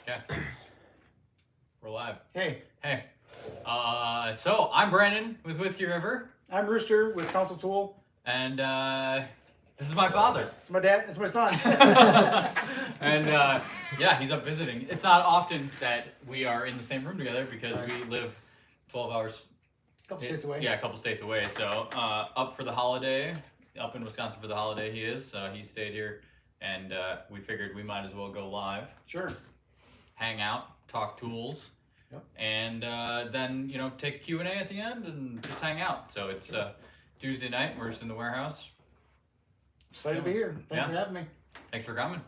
Okay. We're live. Hey. Hey. So I'm Brandon with Whiskey River. I'm Rooster with Council Tool. And this is my father. It's my dad. It's my son. And yeah, he's up visiting. It's not often that we are in the same room together because we live 12 hours. A couple states away. Yeah, a couple states away. So up for the holiday, up in Wisconsin for the holiday he is. He stayed here, and we figured we might as well go live. Sure. Hang out, talk tools. Yep. And then take Q&A at the end and just hang out. So it's Tuesday night. We're just in the warehouse. Excited to be here. Thanks for having me. Thanks for coming.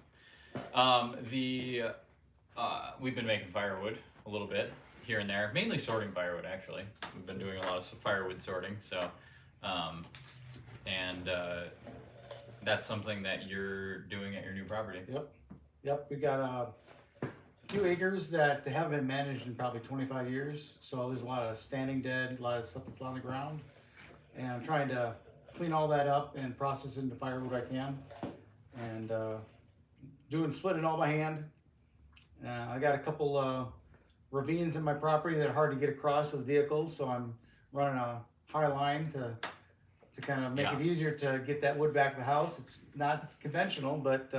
We've been making firewood a little bit here and there, mainly sorting firewood. Actually, we've been doing a lot of firewood sorting. So, that's something that you're doing at your new property. Yep. We got a few acres that haven't been managed in probably 25 years. So there's a lot of standing dead, a lot of stuff that's on the ground, and I'm trying to clean all that up and process it into firewood I can, and splitting it all by hand. I got a couple ravines in my property that are hard to get across with vehicles, so I'm running a high line to kind of make it easier to get that wood back to the house. It's not conventional, but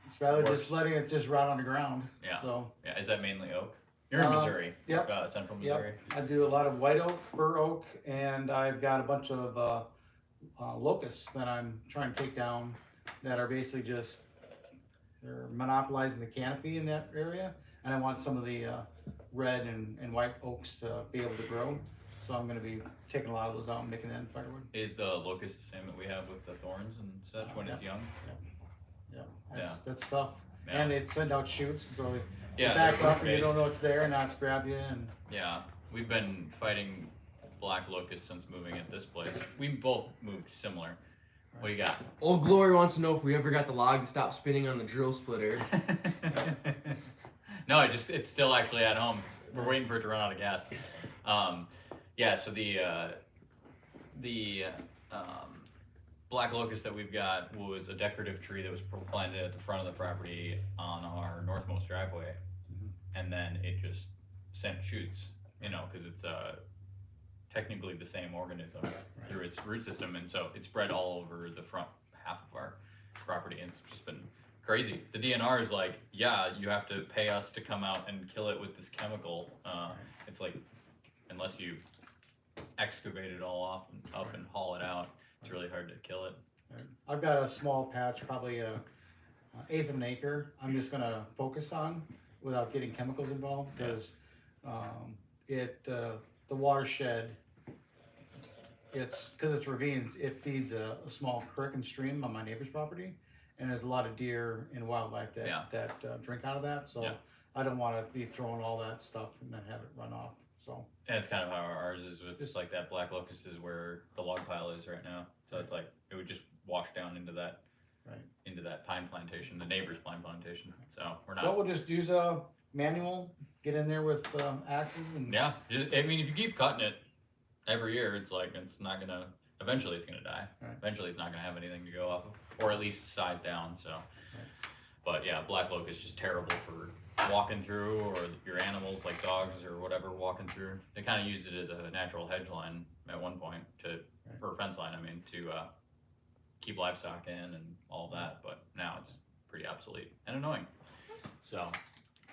it's rather just letting it just rot on the ground. Yeah. So yeah, is that mainly oak? You're in Missouri. Yep. Central Missouri. Yep. I do a lot of white oak, bur oak, and I've got a bunch of locusts that I'm trying to take down that are basically they're monopolizing the canopy in that area, and I want some of the red and white oaks to be able to grow. So I'm going to be taking a lot of those out and making that in firewood. Is the locust the same that we have with the thorns and such when it's young? Yeah. That's tough. Yeah. And they send out shoots, so you Yeah, back they're up and you don't fruit-based. know it's there, and now it's grabbed you. And Yeah, we've been fighting black locusts since moving at this place. We both moved similar. What do you got? Old Glory wants to know if we ever got the log to stop spinning on the drill splitter. No, it's still actually at home. We're waiting for it to run out of gas. Yeah, so the black locust that we've got was a decorative tree that was planted at the front of the property on our northmost driveway, and then it just sent shoots, because it's technically the same organism through its root system, and so it spread all over the front half of our property, and it's just been crazy. The DNR is like, yeah, you have to pay us to come out and kill it with this chemical. It's like, unless you excavate it all off and up and haul it out, it's really hard to kill it. I've got a small patch, probably a eighth of an acre. I'm just going to focus on without getting chemicals involved, because the watershed, because it's ravines, it feeds a small creek and stream on my neighbor's property, and there's a lot of deer and wildlife that drink out of that. So I don't want to be throwing all that stuff and then have it run off. So. And it's kind of how ours is. It's like that black locust is where the log pile is right now. So it's like it would just wash down into that, into that pine plantation, the neighbor's pine plantation. So we're not. So we'll just use a manual, get in there with axes and. Yeah, if you keep cutting it every year, it's like it's not gonna. Eventually, it's gonna die. Right. Eventually, it's not gonna have anything to go off of, or at least size down. So, but yeah, black locust is just terrible for walking through, or your animals like dogs or whatever walking through. They kind of used it as a natural hedge line at one point for a fence line. I mean, to keep livestock in and all of that. But now it's pretty obsolete and annoying. So,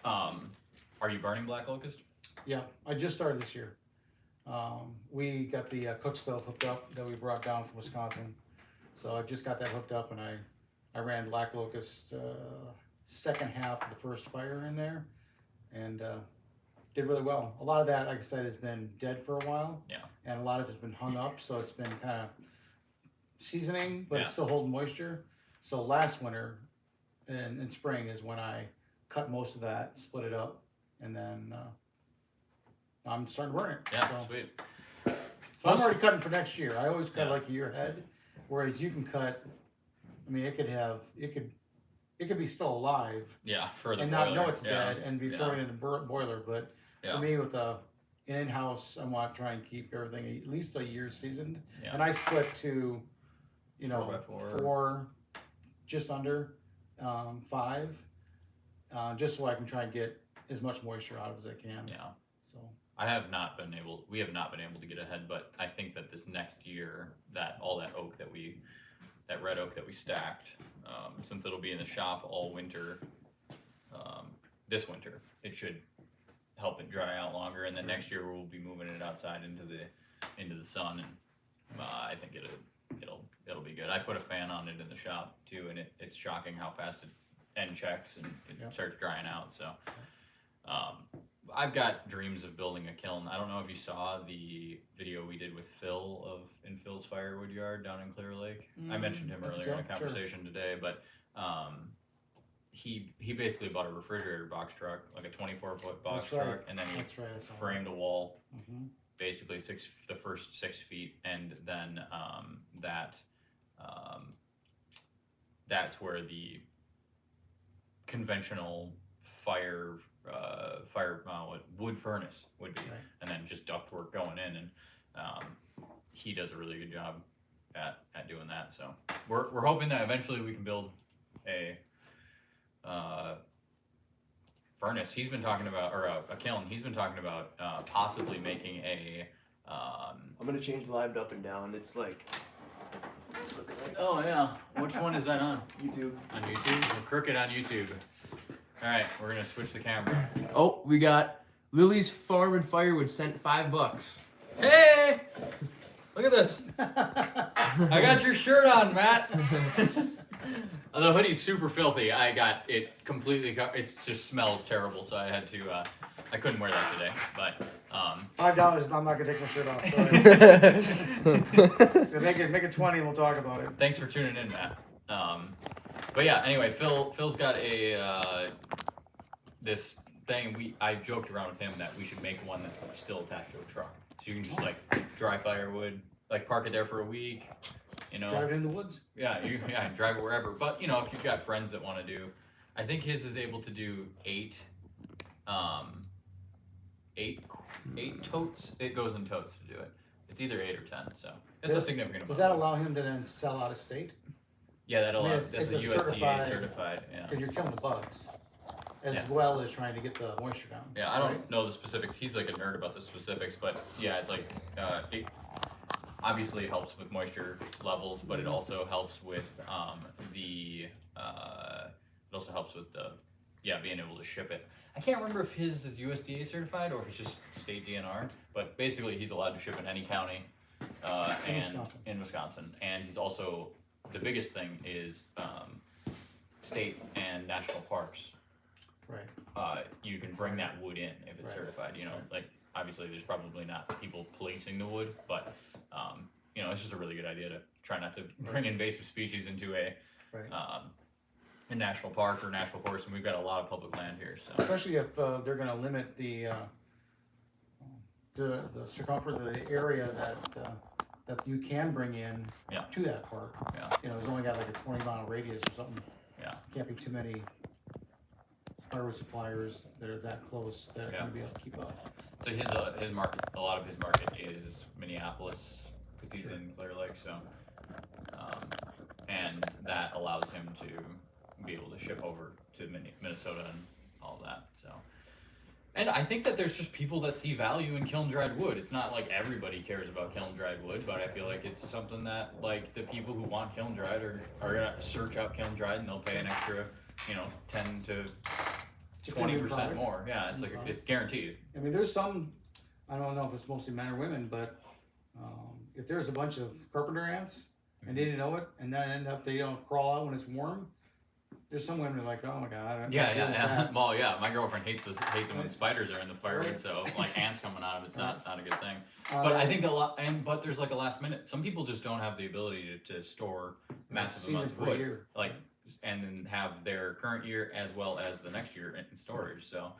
are you burning black locust? Yeah, I just started this year. We got the cook stove hooked up that we brought down from Wisconsin. So I just got that hooked up, and I ran black locust second half of the first fire in there, and did really well. A lot of that, like I said, has been dead for a while. Yeah. And a lot of it's been hung up, so it's been kind of seasoning, but it's still holding moisture. So last winter and spring is when I cut most of that, split it up, and then I'm starting to burn it. Yeah, so, sweet. So I'm already cutting for next year. I always cut like a year ahead, whereas you can cut. I mean, it could be still alive. Yeah, for the and boiler. not know it's dead and be throwing it in the boiler. But for me, with an in-house, I want to try and keep everything at least a year seasoned. Yeah. And I split to, 4x4. 4, just under 5. just so I can try and get as much moisture out as I can. Yeah. So We have not been able to get ahead, but I think that this next year, that red oak that we stacked, since it'll be in the shop all winter, this winter, it should help it dry out longer, and then next year we'll be moving it outside into the sun, and I think it'll be good. I put a fan on it in the shop too, and it's shocking how fast it end checks and it starts drying out. So I've got dreams of building a kiln. I don't know if you saw the video we did with Phil in Phil's Firewood yard down in Clear Lake. I mentioned him earlier in a conversation today, but he basically bought a refrigerator box truck, like a 24-foot box truck, and then he framed a wall, basically the first 6 feet, and then that's where the conventional wood furnace would be, and then just ductwork going in, and he does a really good job at doing that. So we're hoping that eventually we can build a furnace. He's been talking about, or a kiln. He's been talking about possibly making a. I'm gonna change the live up and down. It's like. Oh yeah, which one is that on? YouTube. On YouTube? We're crooked on YouTube. All right, we're gonna switch the camera. Oh, we got Lily's Farm and Firewood sent $5. Hey, look at this. I got your shirt on, Matt. The hoodie's super filthy. I got it completely. It just smells terrible, so I had to. I couldn't wear that today, but. $5, and I'm not gonna take my shirt off. Sorry. make it 20, and we'll talk about it. Thanks for tuning in, Matt. But yeah, anyway, Phil's got a this thing. I joked around with him that we should make one that's like still attached to a truck, so you can just like dry firewood, like park it there for a week. You know, drive it in the woods. Yeah, drive it wherever. But you know, if you've got friends that want to do, I think his is able to do 8 totes. It goes in totes to do it. It's either 8 or 10, so it's a significant amount. Does that allow him to then sell out of state? Yeah, that allows. It's That's a USDA certified. Yeah. Because you're killing the bugs, as well as trying to get the moisture down. Yeah, I don't know the specifics. He's like a nerd about the specifics, but yeah, it's like it obviously helps with moisture levels, but it also helps with being able to ship it. I can't remember if his is USDA certified or if it's just state DNR, but basically he's allowed to ship in any county in Wisconsin, and he's also, the biggest thing is state and national parks. Right. You can bring that wood in if it's certified. You know, like obviously there's probably not people policing the wood, but you know, it's just a really good idea to try not to bring invasive species into a national park or national forest, and we've got a lot of public land here. So especially if they're going to limit the circumference of the area that you can bring in to that park. Yeah. You know, it's only got like a 20-mile radius or something. Yeah. Can't be too many firewood suppliers that are that close that are going to be able to keep up. So his market, a lot of his market is Minneapolis, because he's in Clear Lake. So, and that allows him to be able to ship over to Minnesota and all that. So, and I think that there's just people that see value in kiln dried wood. It's not like everybody cares about kiln dried wood, but I feel like it's something that like the people who want kiln dried are gonna search up kiln dried, and they'll pay an extra, 10 to 20% more. Yeah, it's like it's guaranteed. I mean, there's some, I don't know if it's mostly men or women, but if there's a bunch of carpenter ants and they didn't know it, and then end up they crawl out when it's warm. There's some women like, oh my god. Yeah. Well, yeah, my girlfriend hates it when spiders are in the firewood. So like ants coming out of it's not a good thing. But I think but there's like a last minute. Some people just don't have the ability to store massive amounts of wood, like, and then have their current year as well as the next year in storage. So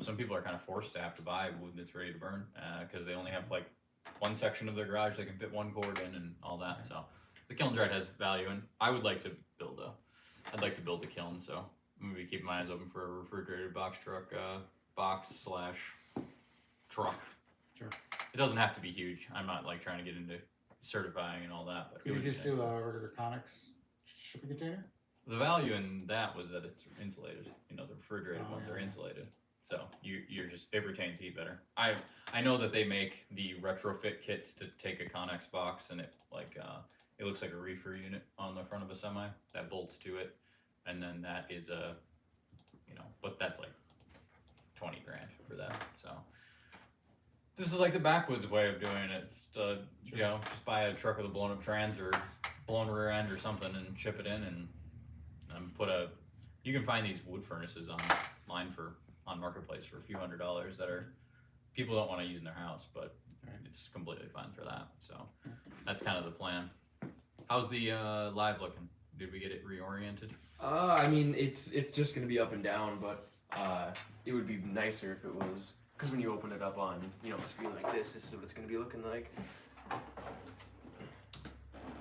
some people are kind of forced to have to buy wood that's ready to burn because they only have like one section of their garage they can fit one cord in and all that. So the kiln dried has value, and I would like to build I'd like to build a kiln, so I'm gonna be keeping my eyes open for a refrigerated box truck, box/truck. Sure. It doesn't have to be huge. I'm not like trying to get into certifying and all that. But could you just do a regular Conex shipping container? The value in that was that it's insulated. You know, the refrigerated Oh, ones are yeah. insulated, so you're just it retains heat better. I know that they make the retrofit kits to take a Connex box and it looks like a reefer unit on the front of a semi that bolts to it, and then that is a but that's like 20 grand for that. So this is like the backwoods way of doing it. It's just buy a truck with a blown up trans or blown rear end or something and ship it in and you can find these wood furnaces online on Marketplace for a few $100s that are people don't want to use in their house, but it's completely fine for that. So that's kind of the plan. How's the live looking? Did we get it reoriented? I mean, it's just gonna be up and down, but it would be nicer if it was, because when you open it up on a screen like this is what it's gonna be looking like.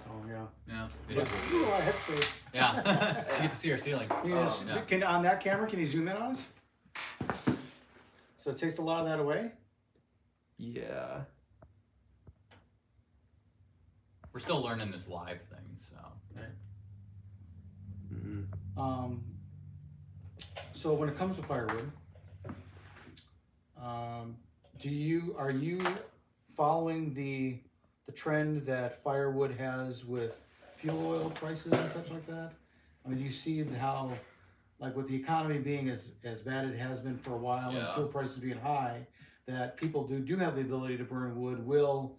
Oh yeah. Yeah. It But, is what it ooh, is. a head space. Yeah. You get to see our ceiling. Yes. Yeah. On that camera, can you zoom in on us? So it takes a lot of that away. Yeah. We're still learning this live thing, so. Mm-hmm. So when it comes to firewood, are you following the trend that firewood has with fuel oil prices and such like that? I mean, do you see how, like with the economy being as bad it has been for a while and Yeah. fuel prices being high, that people do have the ability to burn wood will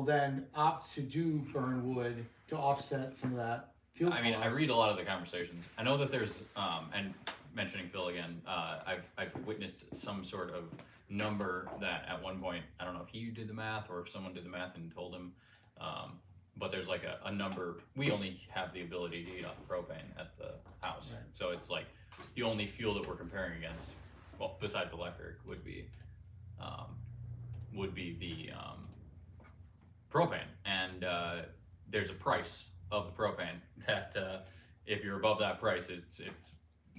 then opt to do burn wood to offset some of that fuel I mean, I costs. read a lot of the conversations. I know that there's, and mentioning Phil again, I've witnessed some sort of number that at one point, I don't know if he did the math or if someone did the math and told him, but there's like a number. We only have the ability to eat off propane at the house, Right. so it's like the only fuel that we're comparing against, well, besides electric, would be the propane, and there's a price of the propane that if you're above that price, it's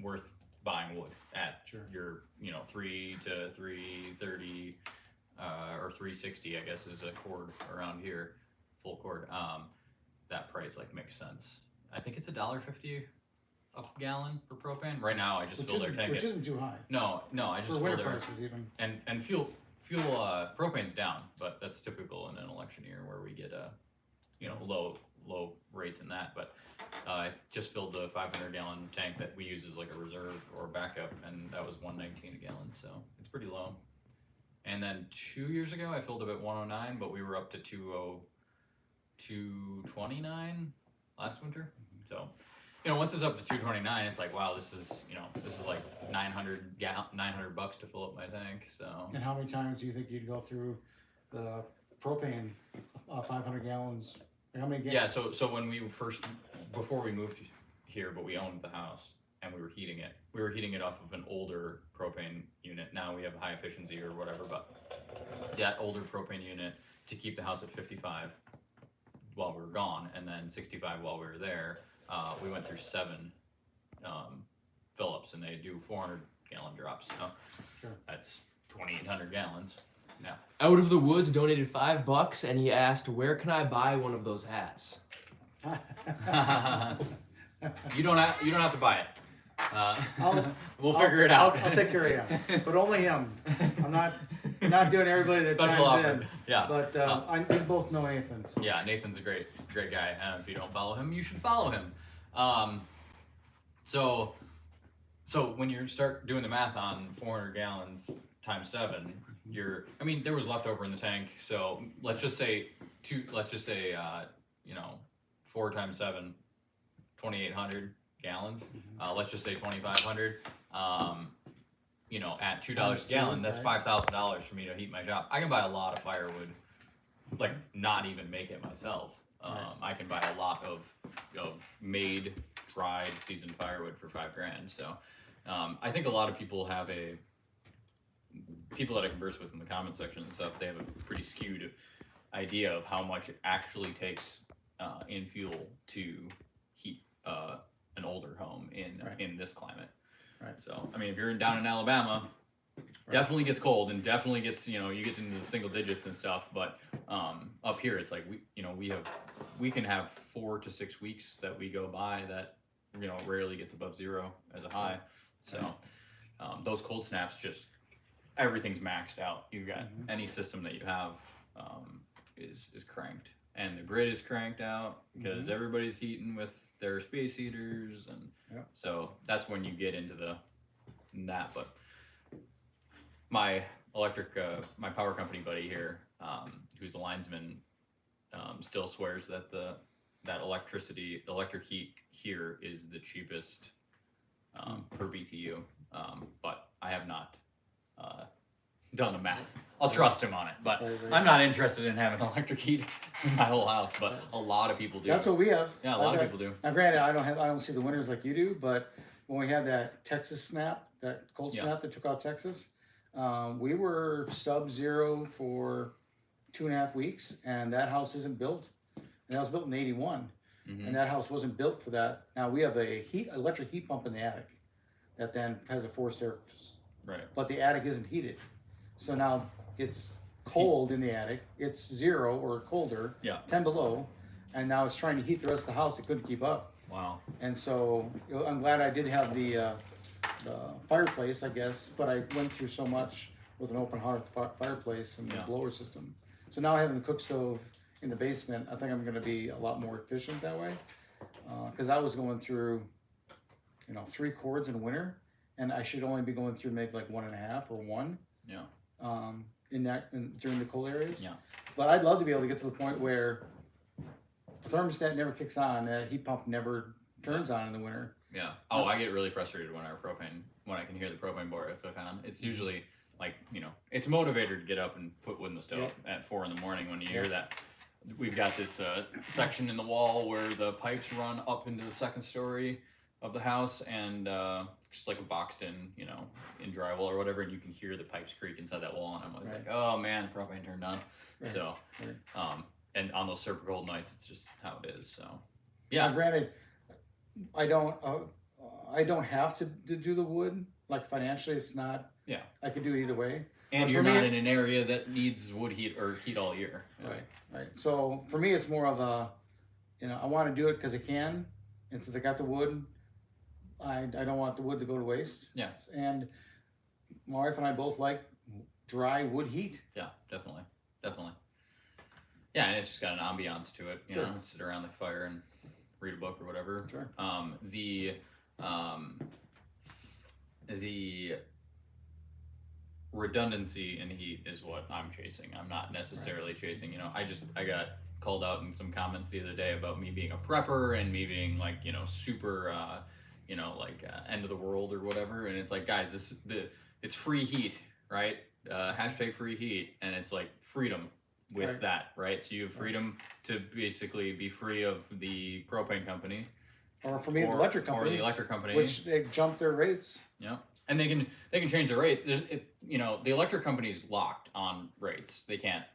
worth buying wood at Sure. your 3 to 330 or 360, I guess is a cord around here, full cord. That price makes sense. I think it's $1.50 a gallon for propane right now. I just filled their tank. Which isn't too high No, I just for filled winter their prices even. and fuel propane's down, but that's typical in an election year where we get low rates in that. But I just filled the 500-gallon tank that we use as like a reserve or backup, and that was $1.19 a gallon, so it's pretty low. And then 2 years ago I filled up at 109, but we were up to 229 last winter. So once it's up to 229, it's like, wow, this is like $900 to fill up my tank. So And how many times do you think you'd go through the propane 500 gallons? Like how many yeah, so when before we moved here, but we owned the house and we were heating it off of an older propane unit. Now we have high efficiency or whatever, but that older propane unit to keep the house at 55 while we were gone, and then 65 while we were there. We went through 7 fill-ups, and they do 400-gallon drops. So Sure. that's 2,800 gallons. Yeah. Out of the Woods donated $5, and he asked, "Where can I buy one of those hats?" You don't have to buy it. We'll I'll- figure it out. I'll take care of him, but only him. I'm not doing everybody that Special chimes offer. in. Yeah. But we both know Nathan. So. Yeah, Nathan's a great guy. If you don't follow him, you should follow him. So when you start doing the math on 400 gallons times 7, there was leftover in the tank. So let's just say 4 times 7, 2,800 gallons. Let's just say 2,500. At $2 a gallon, that's $5,000 for me to heat my shop. I can buy a lot of firewood, not even make it myself. I can buy a lot of made, dried, seasoned firewood for $5,000. So I think a lot of people people that I converse with in the comment section and stuff, they have a pretty skewed idea of how much it actually takes in fuel to heat an older home in this climate. Right. So if you're down in Alabama, definitely gets cold and definitely gets you get into the single digits and stuff. But up here, it's like we can have 4 to 6 weeks that we go by that rarely gets above 0 as a high. So those cold snaps, just everything's maxed out. You've got any system that you have is cranked, and the grid is cranked out because everybody's heating with their space heaters, and so that's when you get into that. But my my power company buddy here, who's a linesman, still swears that that electric heat here is the cheapest per BTU. But I have not done the math. I'll trust him on it, but I'm not interested in having electric heat in my whole house. But a lot of people do. That's what we have. Yeah, a lot of people do. Now, granted, I don't see the winters like you do, but when we had that Texas snap, that cold snap that took out Texas, we were sub-zero for 2.5 weeks, and that house isn't built. And that was built in '81, and that house wasn't built for that. Now we have a electric heat pump in the attic that then has a forced air, but the attic isn't heated. So now it's cold in the attic. It's 0 or colder, 10 below, and now it's trying to heat the rest of the house. It couldn't keep up. Wow. And so I'm glad I did have the fireplace, I guess, but I went through so much with an open hearth fireplace and the blower system. So now having the cook stove in the basement, I think I'm going to be a lot more efficient that way, because I was going through, 3 cords in winter, and I should only be going through maybe like 1.5 or 1. Yeah. During the cold areas. Yeah. But I'd love to be able to get to the point where the thermostat never kicks on, that heat pump never turns on in the winter. Yeah. Oh, I get really frustrated when I can hear the propane boiler click on. It's usually like, it's a motivator to get up and put wood in the stove at 4 in the morning when you hear that. We've got this section in the wall where the pipes run up into the 2nd story of the house, and just like a boxed in, in drywall or whatever, and you can hear the pipes creak inside that wall, and I'm always like, oh man, propane turned on. So, and on those super cold nights, it's just how it is. So, yeah. Now, granted, I don't have to do the wood. Like financially, it's not. Yeah. I could do it either way. And but you're not in an area that needs wood heat or heat all year. Right. So for me, it's more of a, I want to do it because I can, and since I got the wood, I don't want the wood to go to waste. Yeah. And my wife and I both like dry wood heat. Yeah, definitely. Yeah, and it's just got an ambiance to it. You know, sit around the fire and read a book or whatever. Sure. The redundancy in heat is what I'm chasing. I'm not necessarily chasing. I got called out in some comments the other day about me being a prepper and me being like, super. End of the world or whatever, and it's like, guys, it's free heat, right? Hashtag free heat, and it's like freedom with that, right? So you have freedom to basically be free of the propane company, or for me, the electric company, which they jump their rates. Yeah, and they can change their rates. The electric company's locked on rates. They can't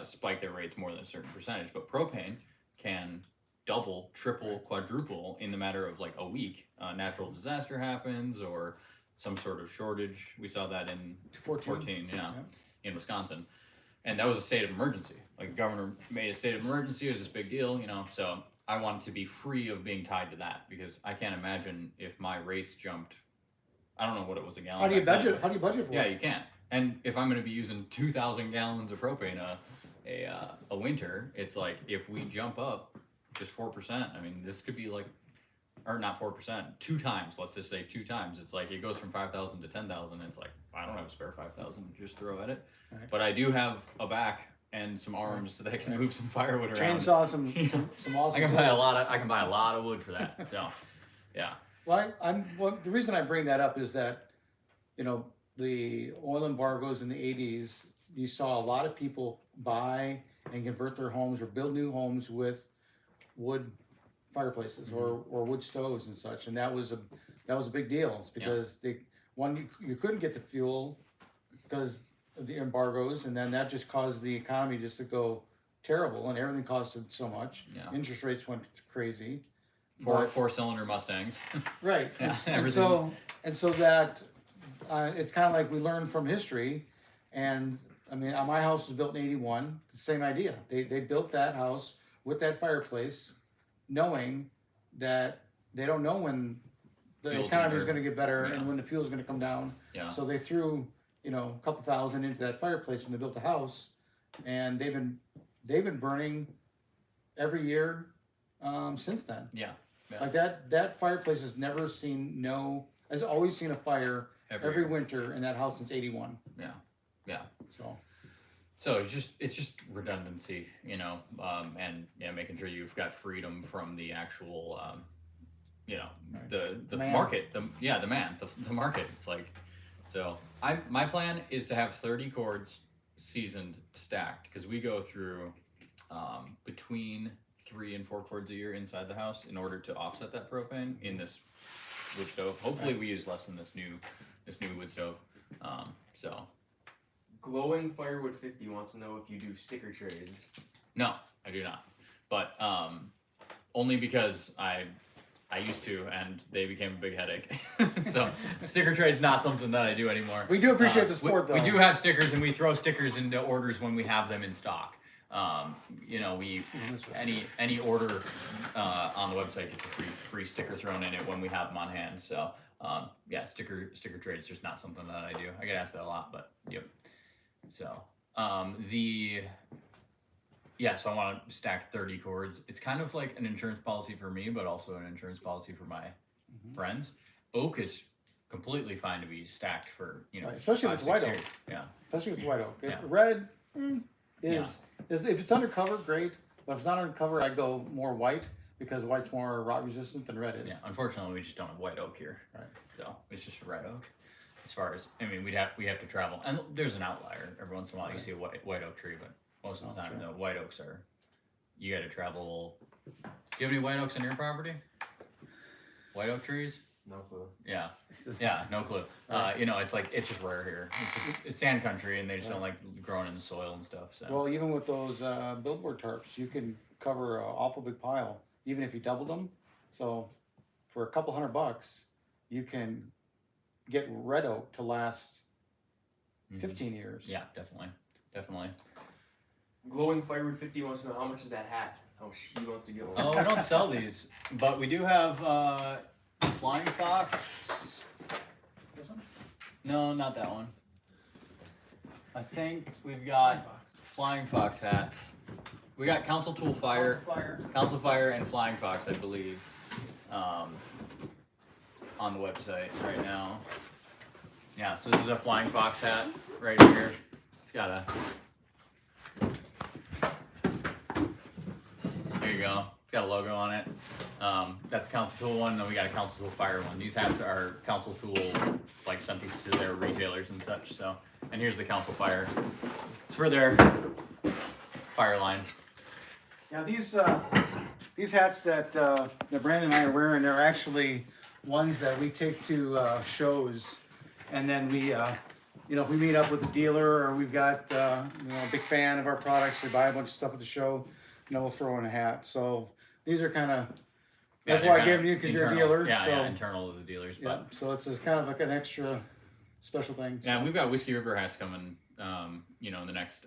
spike their rates more than a certain percentage, but propane can double, triple, quadruple in the matter of like a week. Natural disaster happens or some sort of shortage. We saw that in 14, in Wisconsin. And that was a state of emergency. Like the governor made a state of emergency. It was this big deal, So I wanted to be free of being tied to that, because I can't imagine if my rates jumped. I don't know what it was a gallon. How do you budget for it? Yeah, you can't. And if I'm going to be using 2,000 gallons of propane a winter, it's like if we jump up just 4%. I mean, this could be like, or not 4%, 2 times. Let's just say 2 times. It's like it goes from 5,000 to 10,000. It's like I don't have a spare 5,000 to just throw at it, but I do have a back and some arms so that I can move some firewood around. Chainsaw, some awesome. I can buy a lot of wood for that. So, yeah. Well, the reason I bring that up is that, the oil embargoes in the '80s, you saw a lot of people buy and convert their homes or build new homes with wood fireplaces or wood stoves and such, and that was a big deal. It's because you couldn't get the fuel because of the embargoes, and then that just caused the economy just to go terrible, and everything costed so much. Interest rates went crazy. Four-cylinder Mustangs. Right. And so that it's kind of like we learned from history, and I mean, my house was built in '81. The same idea. They built that house with that fireplace, knowing that they don't know when the Fuel's economy is under- going to get better yeah. and when the fuel's going to come down. Yeah. So they threw, a couple thousand into that fireplace when they built the house, and they've been burning every year since then. Yeah. Like that fireplace has has always seen a fire every winter in that house since '81. Yeah. So it's just redundancy, and making sure you've got freedom from the actual, Right. the Man. market, the market. It's like, so my plan is to have 30 cords seasoned stacked, because we go through between 3 and 4 cords a year inside the house in order to offset that propane in this wood stove. Hopefully we use less than this new wood stove. So Glowing Firewood 50 wants to know if you do sticker trades. no, I do not. But only because I used to, and they became a big headache. So sticker trade's not something that I do anymore. we do appreciate the support, we though. do have stickers, and we throw stickers into orders when we have them in stock. We any order on the website gets a free sticker thrown in it when we have them on hand. So sticker trade is just not something that I do. I get asked that a lot, but yep. So so I want to stack 30 cords. It's kind of like an insurance policy for me, but also an insurance policy for my friends. Oak is completely fine to be stacked for, Right, especially if it's 5-6 white years. oak. Yeah. Especially with white oak. If Yeah. red is if it's undercover, great. But if it's not undercover, I go more white, because white's more rot resistant than red is. Yeah. Unfortunately, we just don't have white oak here. Right. So it's just red oak. As far as, we have to travel, and there's an outlier every once in a while. You see a white oak tree, but most of the time, true. the white oaks you got to travel. Do you have any white oaks on your property? White oak trees? No clue. Yeah, no clue. It's just rare here. It's sand country, and they just don't like growing in the soil and stuff. So Well, even with those billboard tarps, you can cover an awful big pile, even if you doubled them. So for a couple $100, you can get red oak to last 15 years. yeah, definitely. Glowing Firewood 50 wants to know how much is that hat? How much he wants to get one. Oh, we don't sell these, but we do have Flying Fox. This one? No, not that one. I think we've got Flying Fox hats. We got Council Tool Fire, and Flying Fox, I believe, on the website right now. Yeah, so this is a Flying Fox hat right here. It's got a. There you go. It's got a logo on it. That's a Council Tool one, and then we got a Council Tool Fire one. These hats are Council Tool, sent these to their retailers and such. So, and here's the Council Fire. It's for their fire line. Now these hats that Brandon and I are wearing, they're actually ones that we take to shows, and then we, if we meet up with a dealer, or we've got a big fan of our products, we buy a bunch of stuff at the show, we'll throw in a hat. So these are kind of, that's why I gave them you, because you're a dealer. Yeah, internal to the dealers. Yeah, But so it's kind of like an extra special thing. So. yeah, we've got Whiskey River hats coming. In the next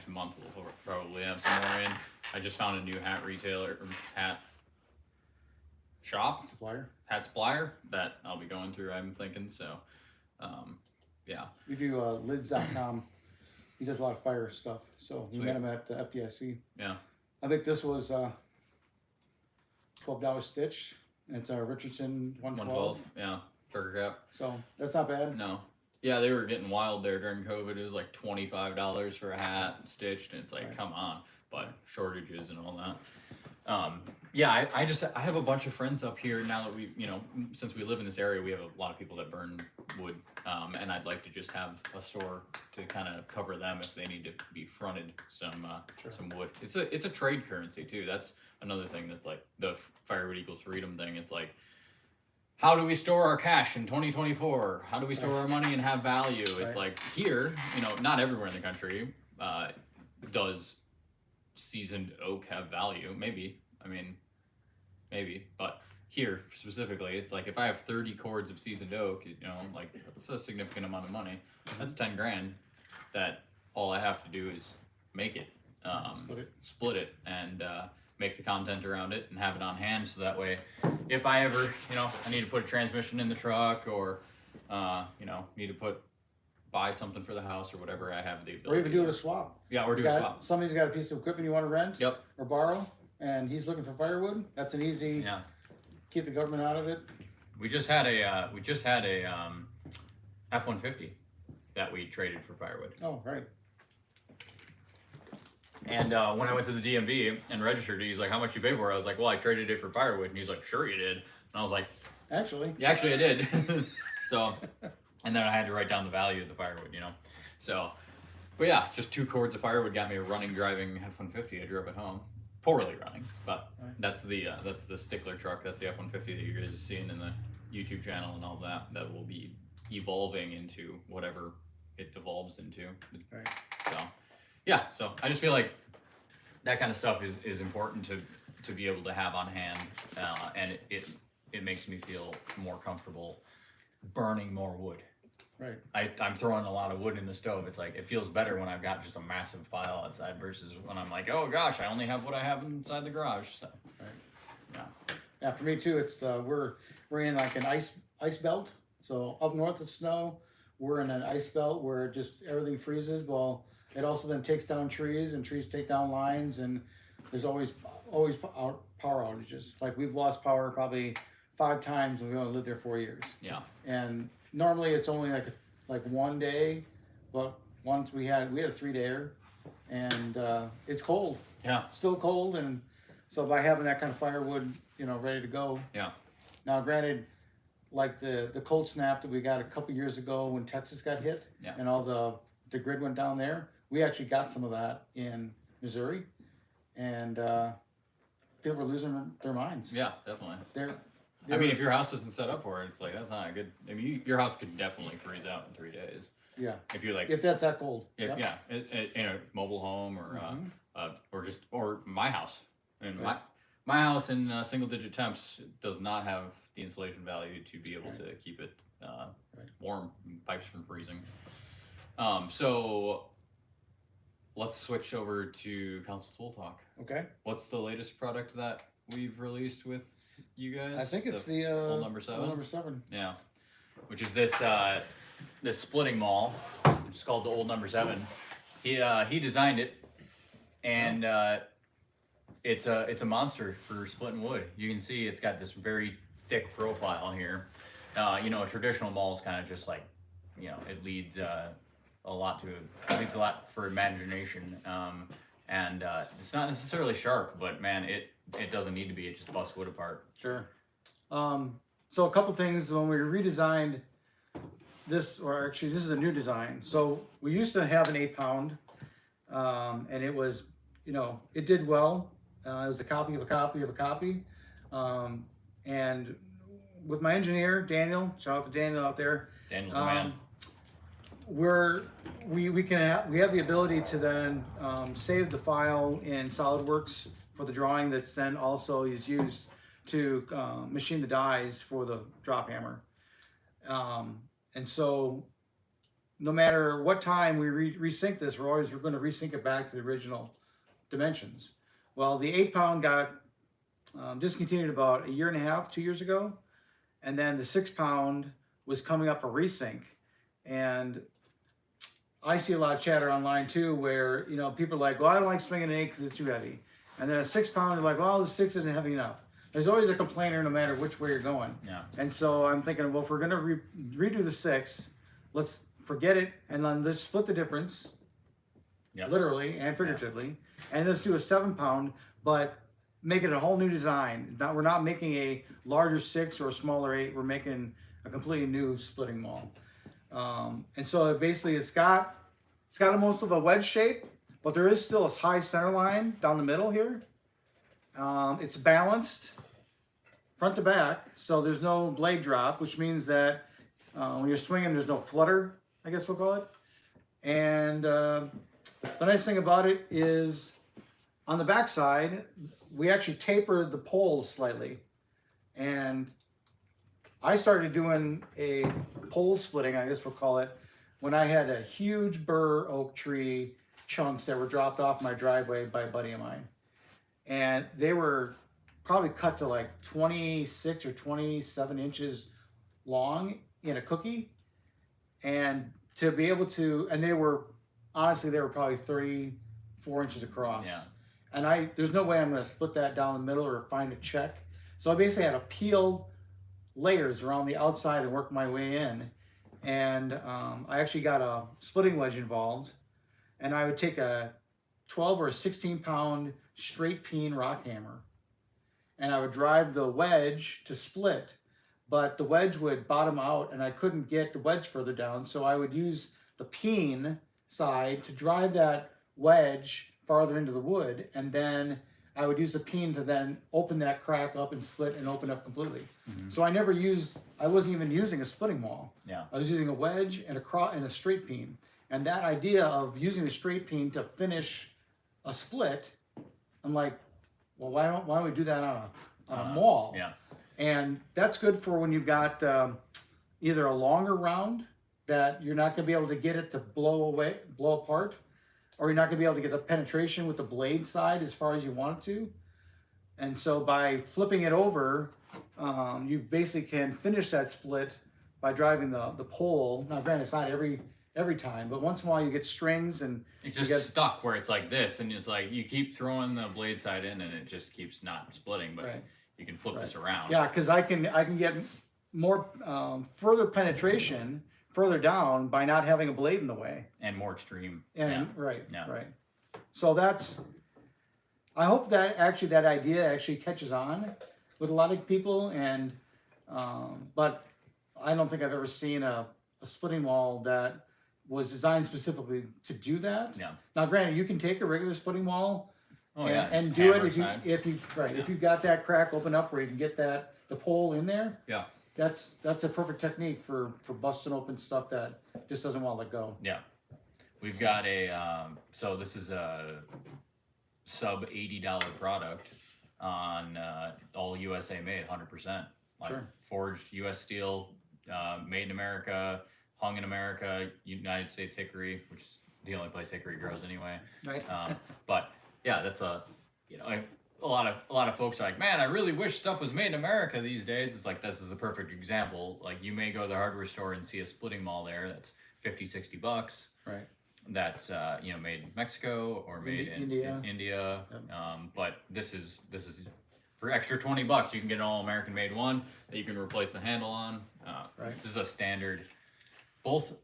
month we'll probably have some more in. I just found a new hat retailer, hat shop, hat supplier that I'll be going through. I'm thinking so. We do lids.com. He does a lot of fire stuff. So we met him at the FDIC. Yeah. I think this was $12 stitch. And it's a Richardson 112. Yeah, burger cap. So that's not bad. No. Yeah, they were getting wild there during COVID. It was like $25 for a hat stitched, and it's like, come on. But shortages and all that. I have a bunch of friends up here now that we, since we live in this area, we have a lot of people that burn wood, and I'd like to just have a store to kind of cover them if they need to be fronted some wood. It's a trade currency too. That's another thing that's like the Firewood equals freedom thing. It's like, how do we store our cash in 2024? How do we store our money and have value? It's like here, not everywhere in the country does seasoned oak have value. Maybe, but here specifically, it's like if I have 30 cords of seasoned oak, that's a significant amount of money. That's 10 grand that all I have to do is make it, split it, and make the content around it and have it on hand, so that way, if I ever, I need to put a transmission in the truck, or, need to buy something for the house or whatever, I have the ability. Or even do a swap. Yeah, or do a swap. Somebody's got a piece of equipment you want to rent. Yep. Or borrow, and he's looking for firewood. That's an easy. Yeah. Keep the government out of it. We just had a F-150 that we traded for firewood. Oh, right. And when I went to the DMV and registered it, he's like, "How much you pay for it?" I was like, "Well, I traded it for firewood." And he's like, "Sure you did." And I was like, Actually. "Yeah, actually I did." So, and then I had to write down the value of the firewood, So, but yeah, just 2 cords of firewood got me a running, driving F-150. I drove it home, poorly running, but that's the stickler truck. That's the F-150 that you guys are seeing in the YouTube channel and all that. That will be evolving into whatever it evolves into. Right. So, yeah. So I just feel like that kind of stuff is important to be able to have on hand, and it makes me feel more comfortable burning more wood. Right. I'm throwing a lot of wood in the stove. It's like, it feels better when I've got just a massive pile outside versus when I'm like, oh gosh, I only have what I have inside the garage. So, right. Yeah. Yeah, for me too. It's we're in like an ice belt. So up north it's snow. We're in an ice belt where just everything freezes. Well, it also then takes down trees, and trees take down lines, and there's always power outages. Like we've lost power probably 5 times, and we only lived there 4 years. Yeah. And normally it's only like 1 day, but once we had a 3-dayer, and it's cold. Yeah. Still cold, and so by having that kind of firewood, ready to go. Yeah. Now, granted, like the cold snap that we got a couple years ago when Texas got hit, Yeah. and all the grid went down there, we actually got some of that in Missouri, and people were losing their minds. Yeah, definitely. They I mean, were- if your house isn't set up for it, it's like, that's not a good. I mean, your house could definitely freeze out in 3 days. Yeah. If you're like, If that's that cold. if, Yep. yeah, in a mobile home, or Mhm. or my house. I mean, Right. my house in single digit temps does not have the insulation value to be able Right. to keep it Right. warm, pipes from freezing. So let's switch over to Council Tool Talk. Okay. What's the latest product that we've released with you guys? I think it's the old number 7. old number 7. Yeah, which is this this splitting maul, which is called the old number 7. He designed it, and it's a monster for splitting wood. You can see it's got this very thick profile here. A traditional maul is kind of just like, it leads a lot for imagination, and it's not necessarily sharp, but man, it doesn't need to be. It just busts wood apart. Sure. So a couple things when we redesigned this, or actually this is a new design. So we used to have an 8-pound, and it was, it did well. It was a copy of a copy of a copy. And with my engineer, Daniel, shout out to Daniel out there. Daniel's the man. We have the ability to then save the file in SolidWorks for the drawing that's then also is used to machine the dies for the drop hammer. And so no matter what time we resync this, we're going to resync it back to the original dimensions. Well, the 8-pound got discontinued about 1.5 years, 2 years ago. And then the 6-pound was coming up for resync. And I see a lot of chatter online too, where, people are like, well, I don't like swinging an 8 because it's too heavy. And then a 6-pound, they're like, well, the 6 isn't heavy enough. There's always a complainer no matter which way you're going. Yeah. And so I'm thinking, well, if we're going to redo the 6, let's forget it and then let's split the difference, Yep. literally and figuratively, and let's do a 7-pound, but make it a whole new design. We're not making a larger 6 or a smaller 8. We're making a completely new splitting maul. And so basically it's got most of a wedge shape, but there is still a high center line down the middle here. It's balanced front to back, so there's no blade drop, which means that when you're swinging, there's no flutter, I guess we'll call it. And the nice thing about it is on the back side, we actually tapered the poles slightly. And I started doing a pole splitting, I guess we'll call it, when I had a huge burr oak tree chunks that were dropped off my driveway by a buddy of mine. and they were probably cut to like 26 or 27 inches long in a cookie, and to be able to, and they were honestly they were probably 34 inches across. Yeah. And there's no way I'm going to split that down the middle or find a check. So I basically had to peel layers around the outside and work my way in. And I actually got a splitting wedge involved, and I would take a 12 or a 16 pound straight peen rock hammer, and I would drive the wedge to split, but the wedge would bottom out and I couldn't get the wedge further down. So I would use the peen side to drive that wedge farther into the wood, and then I would use the peen to then open that crack up and split and open up completely. So I wasn't even using a splitting maul. Yeah. I was using a wedge and a straight peen. And that idea of using the straight peen to finish a split, I'm like, well, why don't we do that on a maul? Yeah. And that's good for when you've got either a longer round that you're not going to be able to get it to blow apart, or you're not going to be able to get the penetration with the blade side as far as you want it to. And so by flipping it over, you basically can finish that split by driving the pole. Now, granted, it's not every time, but once in a while you get strings and it's just stuck where it's like this, and it's like you keep throwing the blade side in and it just keeps not splitting, but Right. you can flip this around. Yeah, because I can get more further penetration further down by not having a blade in the way. And more extreme. And Yeah. right. So I hope that idea actually catches on with a lot of people, and but I don't think I've ever seen a splitting maul that was designed specifically to do that. Yeah. Now, granted, you can take a regular splitting maul and do Hammer it side. if you got that crack open up where you can get the pole in there. Yeah. That's a perfect technique for busting open stuff that just doesn't want to let go. Yeah. We've got so this is a sub $80 product on all USA made, 100%. Like Sure. forged US steel, made in America, hung in America, United States hickory, which is the only place hickory grows anyway. Right. But yeah, that's a lot of folks are like, man, I really wish stuff was made in America these days. It's like, this is a perfect example. Like, you may go to the hardware store and see a splitting maul there that's $50-$60. Right. That's made in Mexico or made in India. Yep. But this is for extra $20 you can get an all American made one that you can replace the handle on. Right. This is a standard. Both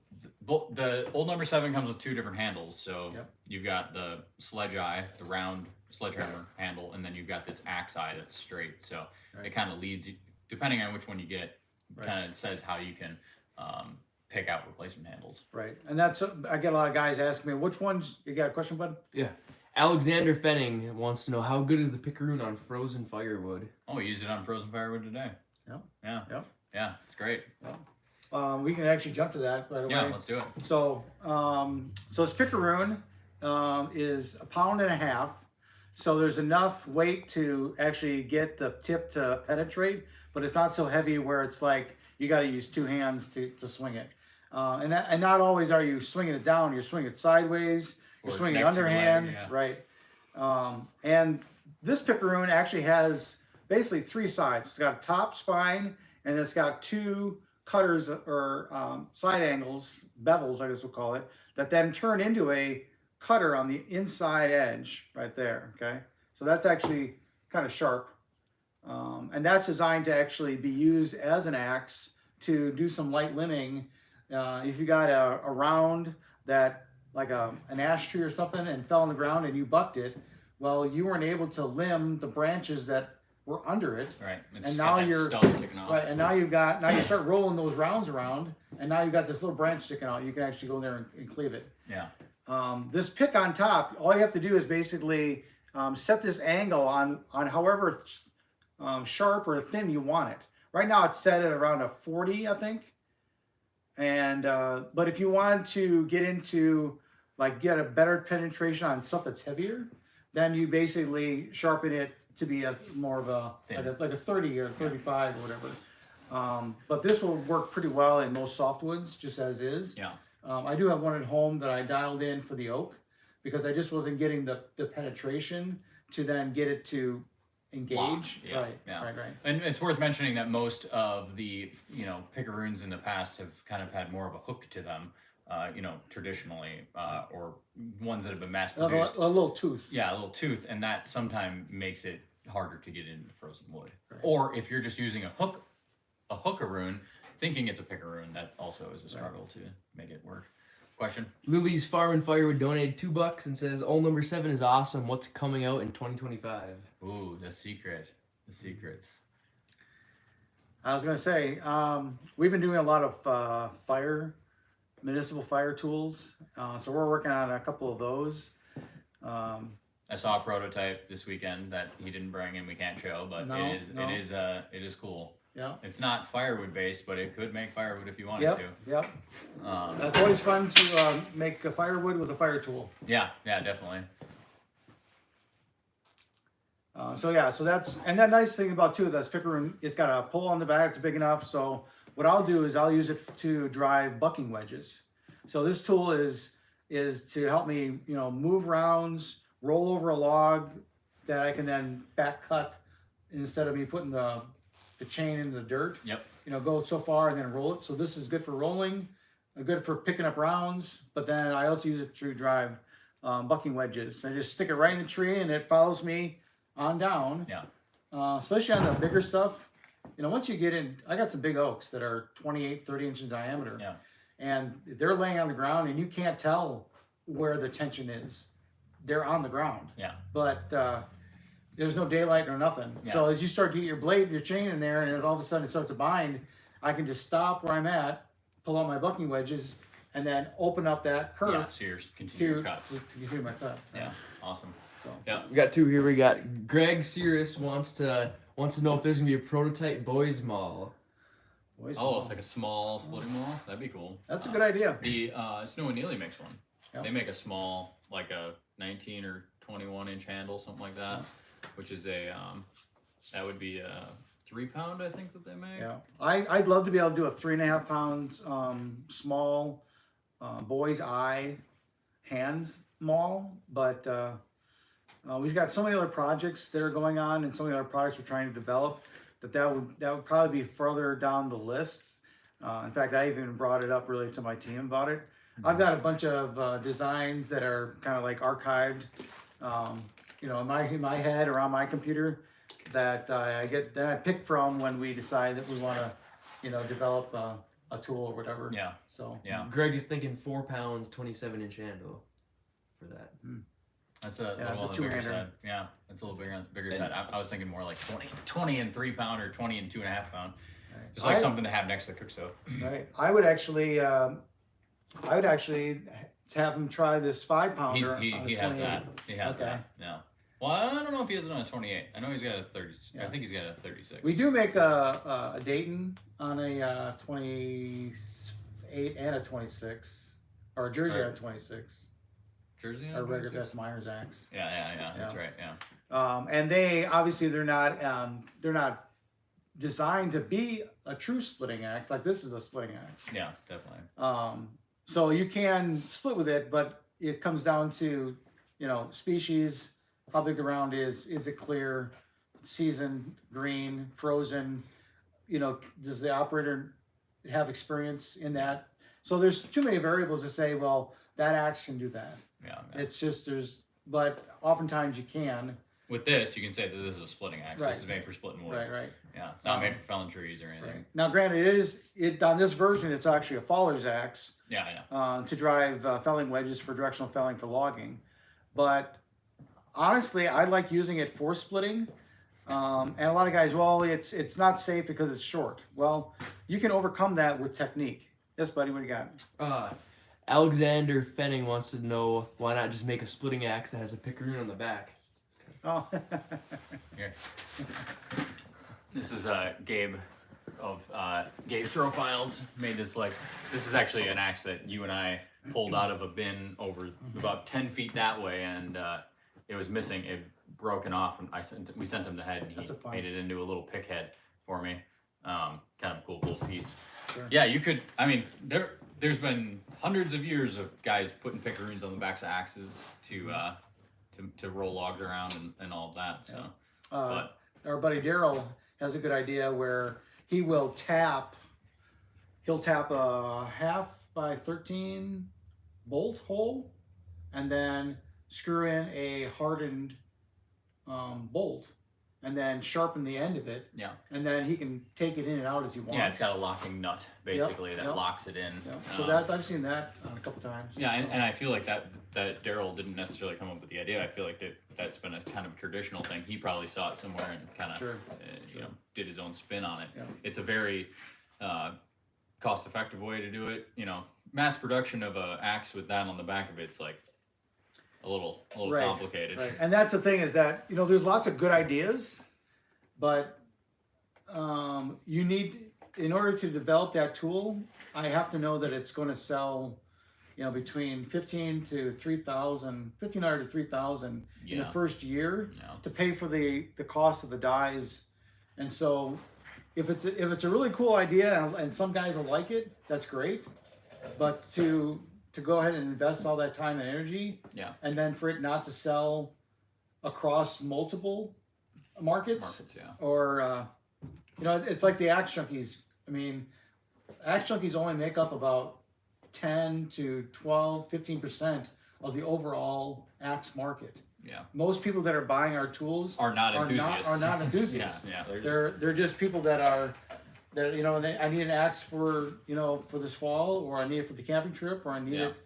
the old number 7 comes with 2 different handles. So Yep. you've got the sledge eye, the round sledgehammer handle, and then you've got this axe eye that's straight. So Right. it kind of leads you, depending on which one you get, Right. kind of says how you can pick out replacement handles. Right. And I get a lot of guys asking me, which ones, you got a question, bud? Yeah. Alexander Fenning wants to know, how good is the pickaroon on frozen firewood? Oh, we used it on frozen firewood today. Yep. Yeah. Yep. Yeah, it's great. We can actually jump to that right away. Yeah, let's do it. So this pickaroon is 1.5 pounds. So there's enough weight to actually get the tip to penetrate, but it's not so heavy where it's like you got to use 2 hands to swing it. And not always are you swinging it down. You're swinging it sideways. You're Or swinging it next to the underhand. leg, yeah. Right. And this pickaroon actually has basically 3 sides. It's got a top spine, and it's got 2 cutters or side angles, bevels, I guess we'll call it, that then turn into a cutter on the inside edge right there. Okay. So that's actually kind of sharp. And that's designed to actually be used as an axe to do some light limbing. If you got a round that, like an ash tree or something, and fell on the ground and you bucked it, well, you weren't able to limb the branches that were under it. Right. It's And got now that you're stub sticking off. right, and now you start rolling those rounds around, and now you've got this little branch sticking out. You can actually go there and cleave it. Yeah. This pick on top, all you have to do is basically set this angle on however sharp or thin you want it. Right now it's set at around a 40, I think. And but if you wanted to get into get a better penetration on stuff that's heavier, then you basically sharpen it to be more of a like a 30 or 35 or whatever. But this will work pretty well in most softwoods, just as is. Yeah. I do have one at home that I dialed in for the oak because I just wasn't getting the penetration to then get it to engage. Lock, yeah, Right, yeah. right. And it's worth mentioning that most of the, pickaroons in the past have kind of had more of a hook to them, traditionally, or ones that have been mass produced. A little tooth. Yeah, a little tooth, and that sometimes makes it harder to get into frozen wood. Right. Or if you're just using a hookaroon, thinking it's a pickaroon, that also is a struggle to make it work. Question? Lily's Farm and Firewood donated $2 and says, "Old number 7 is awesome. What's coming out in 2025?" Ooh, the secret. The secrets. I was gonna say, we've been doing a lot of municipal fire tools. So we're working on a couple of those. I saw a prototype this weekend that he didn't bring and we can't show, but it is cool. Yeah. It's not firewood based, but it could make firewood if you wanted to. Yep. It's always fun to make a firewood with a fire tool. Yeah, definitely. So that's, and that nice thing about that's pickaroon, it's got a pole on the back, it's big enough. So what I'll do is I'll use it to drive bucking wedges. So this tool is to help me, move rounds, roll over a log that I can then back cut instead of me putting the chain in the dirt. Yep. Go so far and then roll it. So this is good for rolling, good for picking up rounds, but then I also use it to drive bucking wedges. I just stick it right in the tree and it follows me on down. Yeah. Especially on the bigger stuff. Once you get in, I got some big oaks that are 28, 30 inches in diameter. Yeah. And they're laying on the ground and you can't tell where the tension is. They're on the ground. Yeah. But there's no daylight or nothing. Yeah. So as you start to get your chain in there and all of a sudden it starts to bind, I can just stop where I'm at, pull out my bucking wedges, and then open up that curve Yeah, so you're continue your cuts. to continue my cut. Yeah, awesome. So. Yeah. We got 2 here. We got Greg Cirrus wants to know if there's gonna be a prototype boys mall. It's like a small splitting wall. That'd be cool. That's a good idea. The Snow and Neely makes one. Yep. They make a small, like a 19 or 21 inch handle, something like that, which is that would be a 3 pound, I think, that they make. Yeah, I'd love to be able to do a 3.5 pound small boy's eye hand maul, but we've got so many other projects that are going on and so many other products we're trying to develop that would probably be further down the list. In fact, I even brought it up really to my team about it. I've got a bunch of designs that are kind of like archived, in my head or on my computer that I pick from when we decide that we want to, develop a tool or whatever. Yeah. So yeah. Greg is thinking 4 pounds, 27 inch handle for that. That's a little it's a on the bigger two-hander. side. Yeah, it's a little bigger side. I was thinking more like 20 and 3 pound or 20 and 2.5 pound. Right. Just like something to have next to the cook stove. Right. I would actually have him try this 5 pounder. He has that. He has Okay. that. Yeah. Well, I don't know if he has it on a 28. I know he's got a 30. Yeah. I think he's got a 36. We do make a Dayton on a 28 and a 26, or a Jersey on a 26. Jersey. Or regular, that's Miner's axe. Yeah. That's right. Yeah. And they're not designed to be a true splitting axe. Like this is a splitting axe. Yeah, definitely. So you can split with it, but it comes down to, species, how big the round is it clear, seasoned, green, frozen, does the operator have experience in that? So there's too many variables to say, well, that axe can do that. Yeah. It's just, but oftentimes you can. With this, you can say that this is a splitting axe. Right. This is made for splitting wood. Right. Yeah, it's not made for felling trees or anything. Right. Now, granted, on this version, it's actually a faller's axe. Yeah. To drive felling wedges for directional felling for logging. But honestly, I like using it for splitting. And a lot of guys, well, it's not safe because it's short. Well, you can overcome that with technique. Yes, buddy, what do you got? Alexander Fenning wants to know why not just make a splitting axe that has a pickaroon on the back. Oh. Here. This is Gabe of Gabe's Throw Files. Made this this is actually an axe that you and I pulled out of a bin over about 10 feet that way, and it was missing. It broken off, and we sent him the head, and he made it into a little pick head for me. Kind of a cool little piece. Sure. Yeah, you could. I mean, there's been hundreds of years of guys putting pickaroons on the backs of axes to to roll logs around and all of that. So, Our buddy Daryl has a good idea where he'll tap a 1/2 by 13 bolt hole, and then screw in a hardened bolt, and then sharpen the end of it. Yeah. And then he can take it in and out as he wants. Yeah, it's got a locking nut basically that locks it in. Yep. So that I've seen that a couple times. Yeah, and I feel like that Daryl didn't necessarily come up with the idea. I feel like that's been a kind of traditional thing. He probably saw it somewhere and kind of you know, did his own spin on it. Yeah. It's a very cost-effective way to do it. You know, mass production of a axe with that on the back of it's like a little complicated. Right. And that's the thing is that, you know, there's lots of good ideas, but you need, in order to develop that tool, I have to know that it's going to sell, you know, between 15 to 3,000, 1,500 to 3,000 in the first year to pay for the cost of the dies. And so if it's a really cool idea and some guys will like it, that's great. But to go ahead and invest all that time and energy, and then for it not to sell across multiple markets, or you know, it's like the axe junkies. I mean, axe junkies only make up about 10 to 12, 15% of the overall axe market. Yeah. Most people that are buying our tools are not enthusiasts. Are not enthusiasts. They're just people that you know, I need an axe for, you know, for this fall, or I need it for the camping trip, or I need it.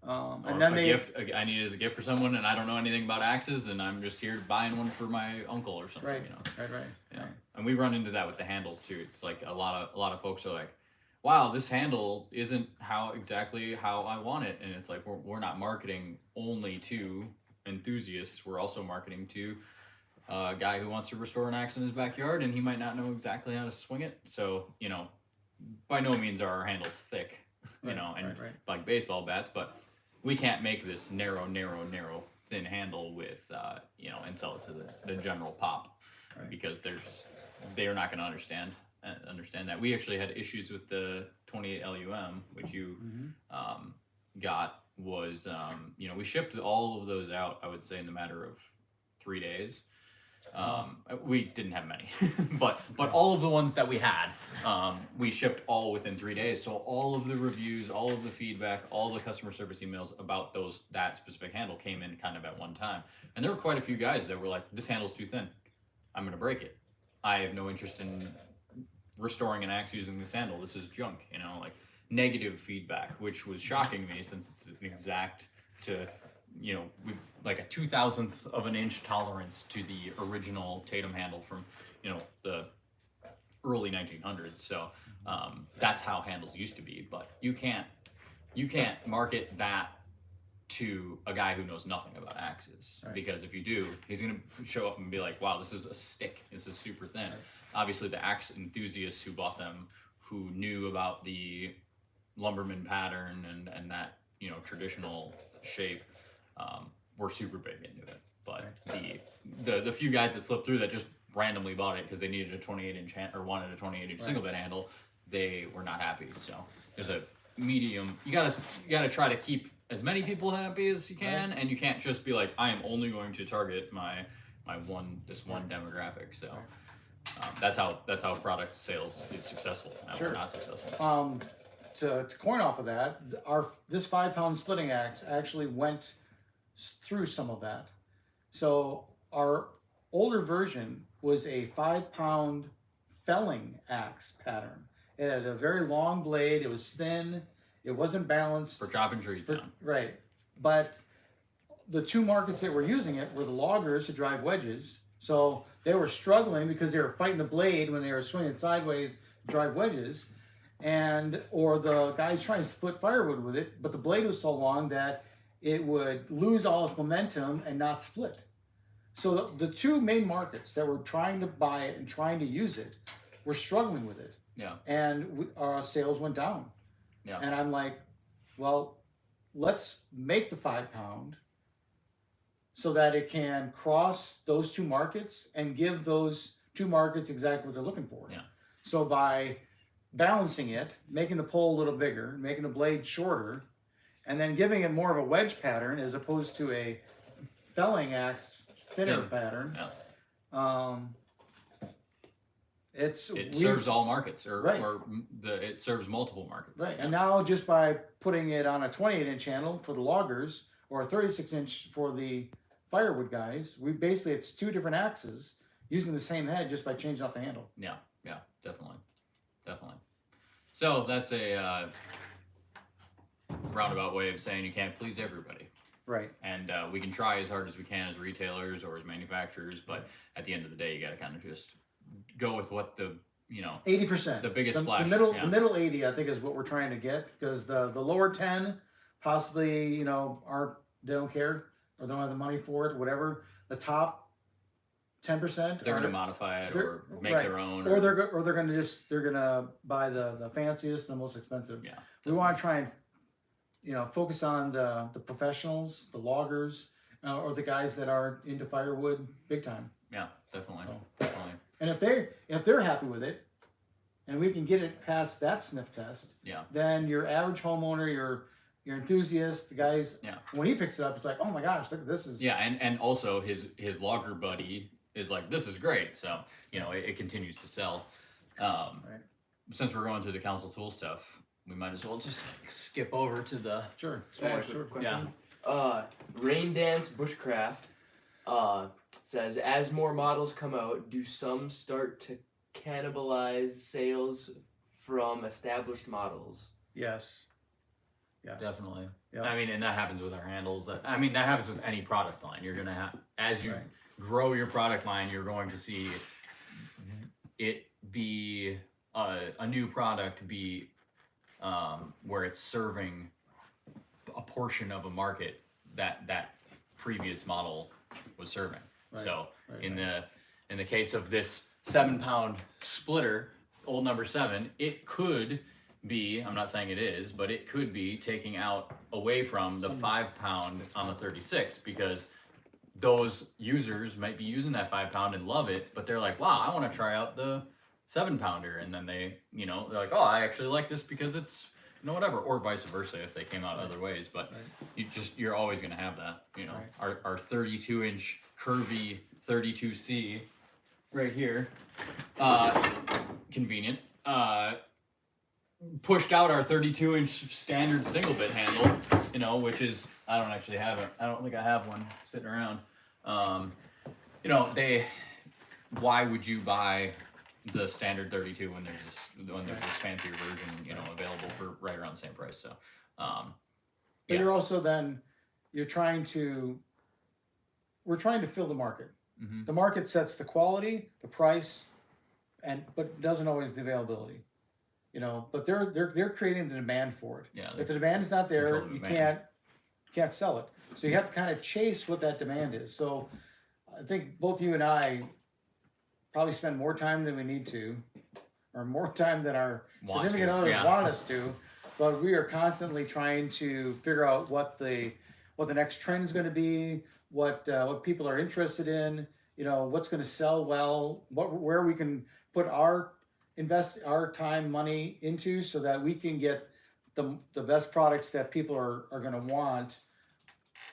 And then I need it as a gift for someone, and I don't know anything about axes, and I'm just here buying one for my uncle or something. Right. You know. Right. Yeah. And we run into that with the handles too. It's like a lot of folks are like, "Wow, this handle isn't exactly how I want it," and it's like we're not marketing only to enthusiasts. We're also marketing to a guy who wants to restore an axe in his backyard, and he might not know exactly how to swing it. So, you know, by no means are our handles thick, you know, and like baseball bats, but we can't make this narrow, thin handle with, you know, and sell it to the general pop, because they're not going to understand that. We actually had issues with the 28 LUM, which you got. Was you know, we shipped all of those out, I would say, in the matter of 3 days. We didn't have many, but all of the ones that we had, we shipped all within 3 days. So all of the reviews, all of the feedback, all the customer service emails about that specific handle came in kind of at one time. And there were quite a few guys that were like, "This handle's too thin. I'm going to break it. I have no interest in restoring an axe using this handle. This is junk," you know, like negative feedback, which was shocking me since it's an exact to, you know, like a 2,000th of an inch tolerance to the original Tatum handle from, you know, the early 1900s. So that's how handles used to be. But you can't market that to a guy who knows nothing about axes, because if you do, he's going to show up and be like, "Wow, this is a stick. This is super thin." Obviously, the axe enthusiasts who bought them, who knew about the lumberman pattern and that, you know, traditional shape, were super big into it. But the few guys that slipped through that just randomly bought it because they needed a 28-inch or wanted a 28-inch single bed handle, they were not happy. So there's a medium. You gotta try to keep as many people happy as you can, and you can't just be like, "I am only going to target this one demographic." So that's how product sales is successful or not successful. To coin off of that, this 5-pound splitting axe actually went through some of that. So our older version was a 5-pound felling axe pattern. It had a very long blade. It was thin. It wasn't balanced for chopping trees down. Right, but the two markets that were using it were the loggers to drive wedges. So they were struggling because they were fighting the blade when they were swinging sideways to drive wedges, or the guys trying to split firewood with it, but the blade was so long that it would lose all its momentum and not split. So the two main markets that were trying to buy it and trying to use it were struggling with it. Yeah. And our sales went down. Yeah. And I'm like, well, let's make the 5-pound so that it can cross those two markets and give those two markets exactly what they're looking for. Yeah. So by balancing it, making the pole a little bigger, making the blade shorter, and then giving it more of a wedge pattern as opposed to a felling axe thinner Thin. pattern. Yeah. It serves all markets, or Right. it serves multiple markets. Right, Yeah. and now just by putting it on a 28-inch handle for the loggers or a 36-inch for the firewood guys, it's two different axes using the same head just by changing out the handle. Yeah, definitely. So that's a roundabout way of saying you can't please everybody. Right. And we can try as hard as we can as retailers or as manufacturers, but at the end of the day, you got to kind of just go with what the 80%. the biggest the splash. middle, yeah. the middle 80, I think, is what we're trying to get, because the lower 10 possibly, they don't care or they don't have the money for it, whatever. The top 10%, They're going to modify it or make right. their own, or they're gonna buy the fanciest, the most expensive. Yeah, we want to try and focus on the professionals, the loggers, or the guys that are into firewood big time. Yeah, definitely. So, definitely. And if they're happy with it, and we can get it past that sniff test, Yeah. then your average homeowner, your enthusiast, the guys, when he picks it up, it's like, oh my gosh, look, this is. Yeah, and also his logger buddy is like, this is great. So it continues to sell. Right. Since we're going through the council tool stuff, we might as well just skip over to the Sure. Quick question. Yeah. Rain Dance Bushcraft says, as more models come out, do some start to cannibalize sales from established models? Yes. Definitely. Yep. I mean, and that happens with our handles. That happens with any product line. You're gonna have, as you Right. grow your product line, you're going to see it be a new product be where it's serving a portion of a market that previous model was serving. Right. So Right, in the case of this 7-pound splitter, old number 7, it could be, I'm not saying it is, but it could be taking out away from the 5-pound on the 36, because those users might be using that 5-pound and love it, but they're like, wow, I want to try out the 7-pounder, and then they're like, oh, I actually like this because it's whatever, or vice versa if they came out other ways. But you're always going to have that. Our 32-inch curvy 32C right here, convenient, pushed out our 32-inch standard single bit handle, which is, I don't actually have it. I don't think I have one sitting around. Why would you buy the standard 32 when there's this fancier version, available for right around the same price? So, but you're also we're trying to fill the market. Mm-hmm. The market sets the quality, the price, but doesn't always the availability. But they're creating the demand for it. Yeah. If the demand is not there, the you demand. can't sell it. So you have to kind of chase what that demand is. So I think both you and I probably spend more time than we need to, or more time than our significant others want us to. But we are constantly trying to figure out what the next trend is going to be, what people are interested in, what's going to sell well, where we can invest our time, money into, so that we can get the best products that people are going to want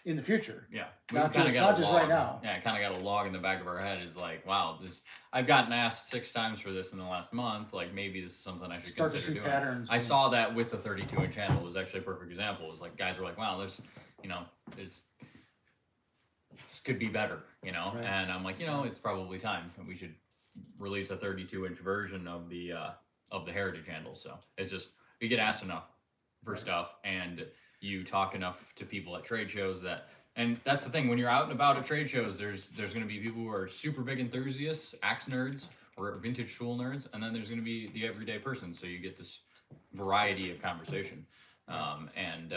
in the future. Yeah, not just right now. Yeah, kind of got a log in the back of our head is like, wow, I've gotten asked 6 times for this in the last month. Like, maybe this is something I should Start consider to see doing. patterns. I saw that with the 32-inch handle. Was actually a perfect example. It was like, guys were like, wow, this could be better, Right. And I'm like, it's probably time that we should release a 32-inch version of the heritage handle. So it's just, we get asked enough for stuff, and you talk enough to people at trade shows and that's the thing, when you're out and about at trade shows, there's going to be people who are super big enthusiasts, axe nerds, or vintage tool nerds, and then there's going to be the everyday person. So you get this variety of conversation, and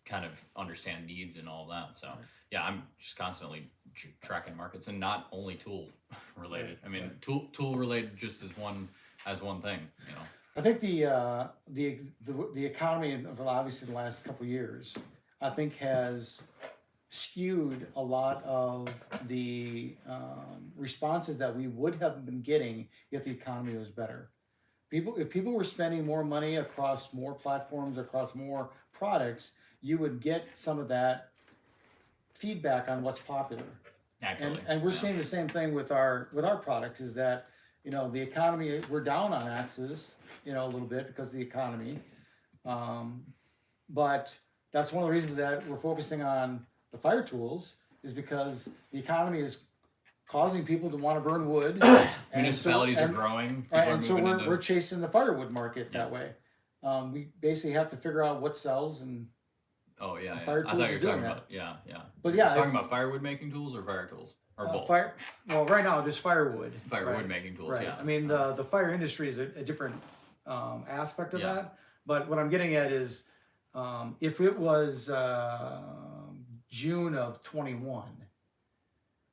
kind of understand needs and all that. So yeah, I'm just constantly tracking markets, and not only tool related. I mean, tool related just as one thing. I think the economy of obviously the last couple of years, I think, has skewed a lot of the responses that we would have been getting if the economy was better. If people were spending more money across more platforms, across more products, you would get some of that feedback on what's popular. Naturally. And we're yeah. seeing the same thing with our products, is that, you know, the economy, we're down on axes, you know, a little bit because of the economy. But that's one of the reasons that we're focusing on the fire tools, is because the economy is causing people to want to burn wood. Municipalities are growing. People are And so moving we're chasing the firewood market that way. We basically have to figure out what sells, and Oh yeah, yeah. fire I tools thought you is were doing talking that. about But You're yeah, talking about firewood making tools or fire tools or both. Well, right now just firewood. Firewood right? making tools. Right. Yeah. I mean, the fire industry is a different aspect of Yeah. that. But what I'm getting at is, if it was June of 21,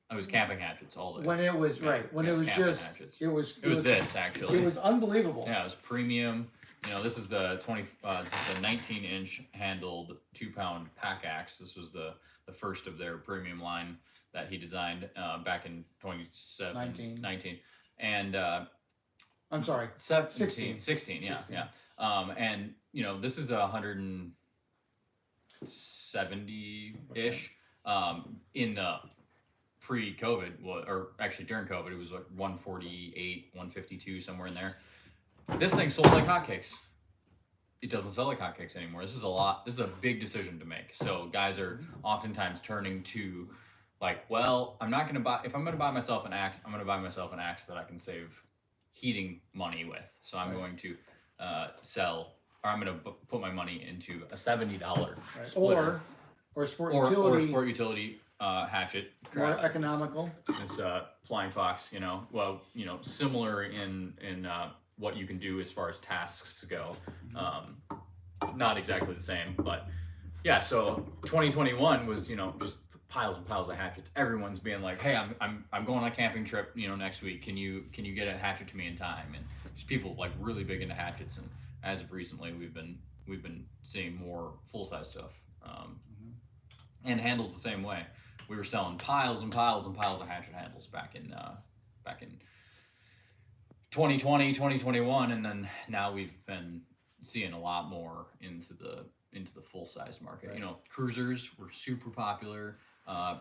I was camping hatchets all day. when it was Yeah, right, when yeah, it was camping just, hatchets. it was this actually. it was unbelievable. Yeah, it was premium. You know, this is the this is the 19-inch handled 2-pound pack axe. This was the first of their premium line that he designed back in 19. And I'm sorry, 16, 16. yeah, yeah. And you know, this is 170-ish. In the pre-COVID, or actually during COVID, it was like 148, 152, somewhere in there. This thing sold like hotcakes. It doesn't sell like hotcakes anymore. This is a lot. This is a big decision to make. So guys are oftentimes turning to, like, well, I'm not going to buy. If I'm going to buy myself an axe, I'm going to buy myself an axe that I can save heating money with. So I'm going to sell, or I'm going to put my money into a $70 splitter, or sport or utility, sport utility hatchet. more economical. This Flying Fox, you know, well, you know, similar in what you can do as far as tasks go. Not exactly the same, but yeah. So 2021 was, you know, just piles and piles of hatchets. Everyone's being like, "Hey, I'm going on a camping trip, you know, next week. Can you get a hatchet to me in time?" And just people like really big into hatchets. And as of recently, we've been seeing more full size stuff. And handles the same way. We were selling piles and piles and piles of hatchet handles back in 2020, 2021, and then now we've been seeing a lot more into the full size market. Right. You know, cruisers were super popular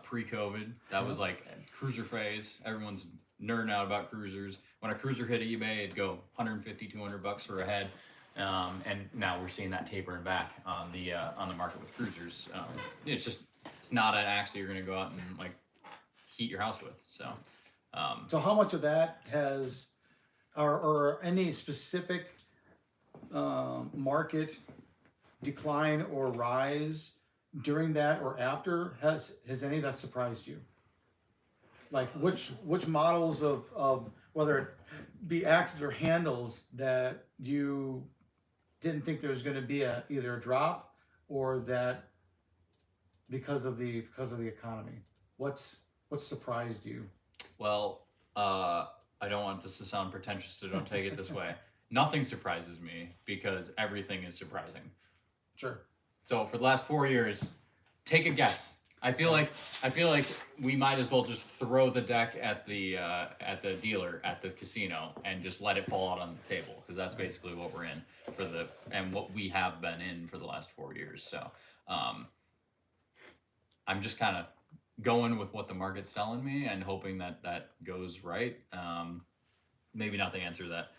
pre-COVID. That was like a cruiser phase. Everyone's nerding out about cruisers. When a cruiser hit eBay, it'd go $150-$200 for a head. And now we're seeing that tapering back on the market with cruisers. It's not an axe that you're going to go out and like heat your house with. So how much of that has, or any specific market decline or rise during that or after, has any of that surprised you? Like which models of whether it be axes or handles that you didn't think there was going to be either a drop, or that because of the economy, what's surprised you? Well, I don't want this to sound pretentious, so don't take it this way. Nothing surprises me because everything is surprising. Sure. So for the last 4 years, take a guess. I feel like we might as well just throw the deck at the dealer at the casino and just let it fall out on the table, because that's basically what we're in and what we have been in for the last 4 years. So I'm just kind of going with what the market's telling me and hoping that goes right. Maybe not the answer that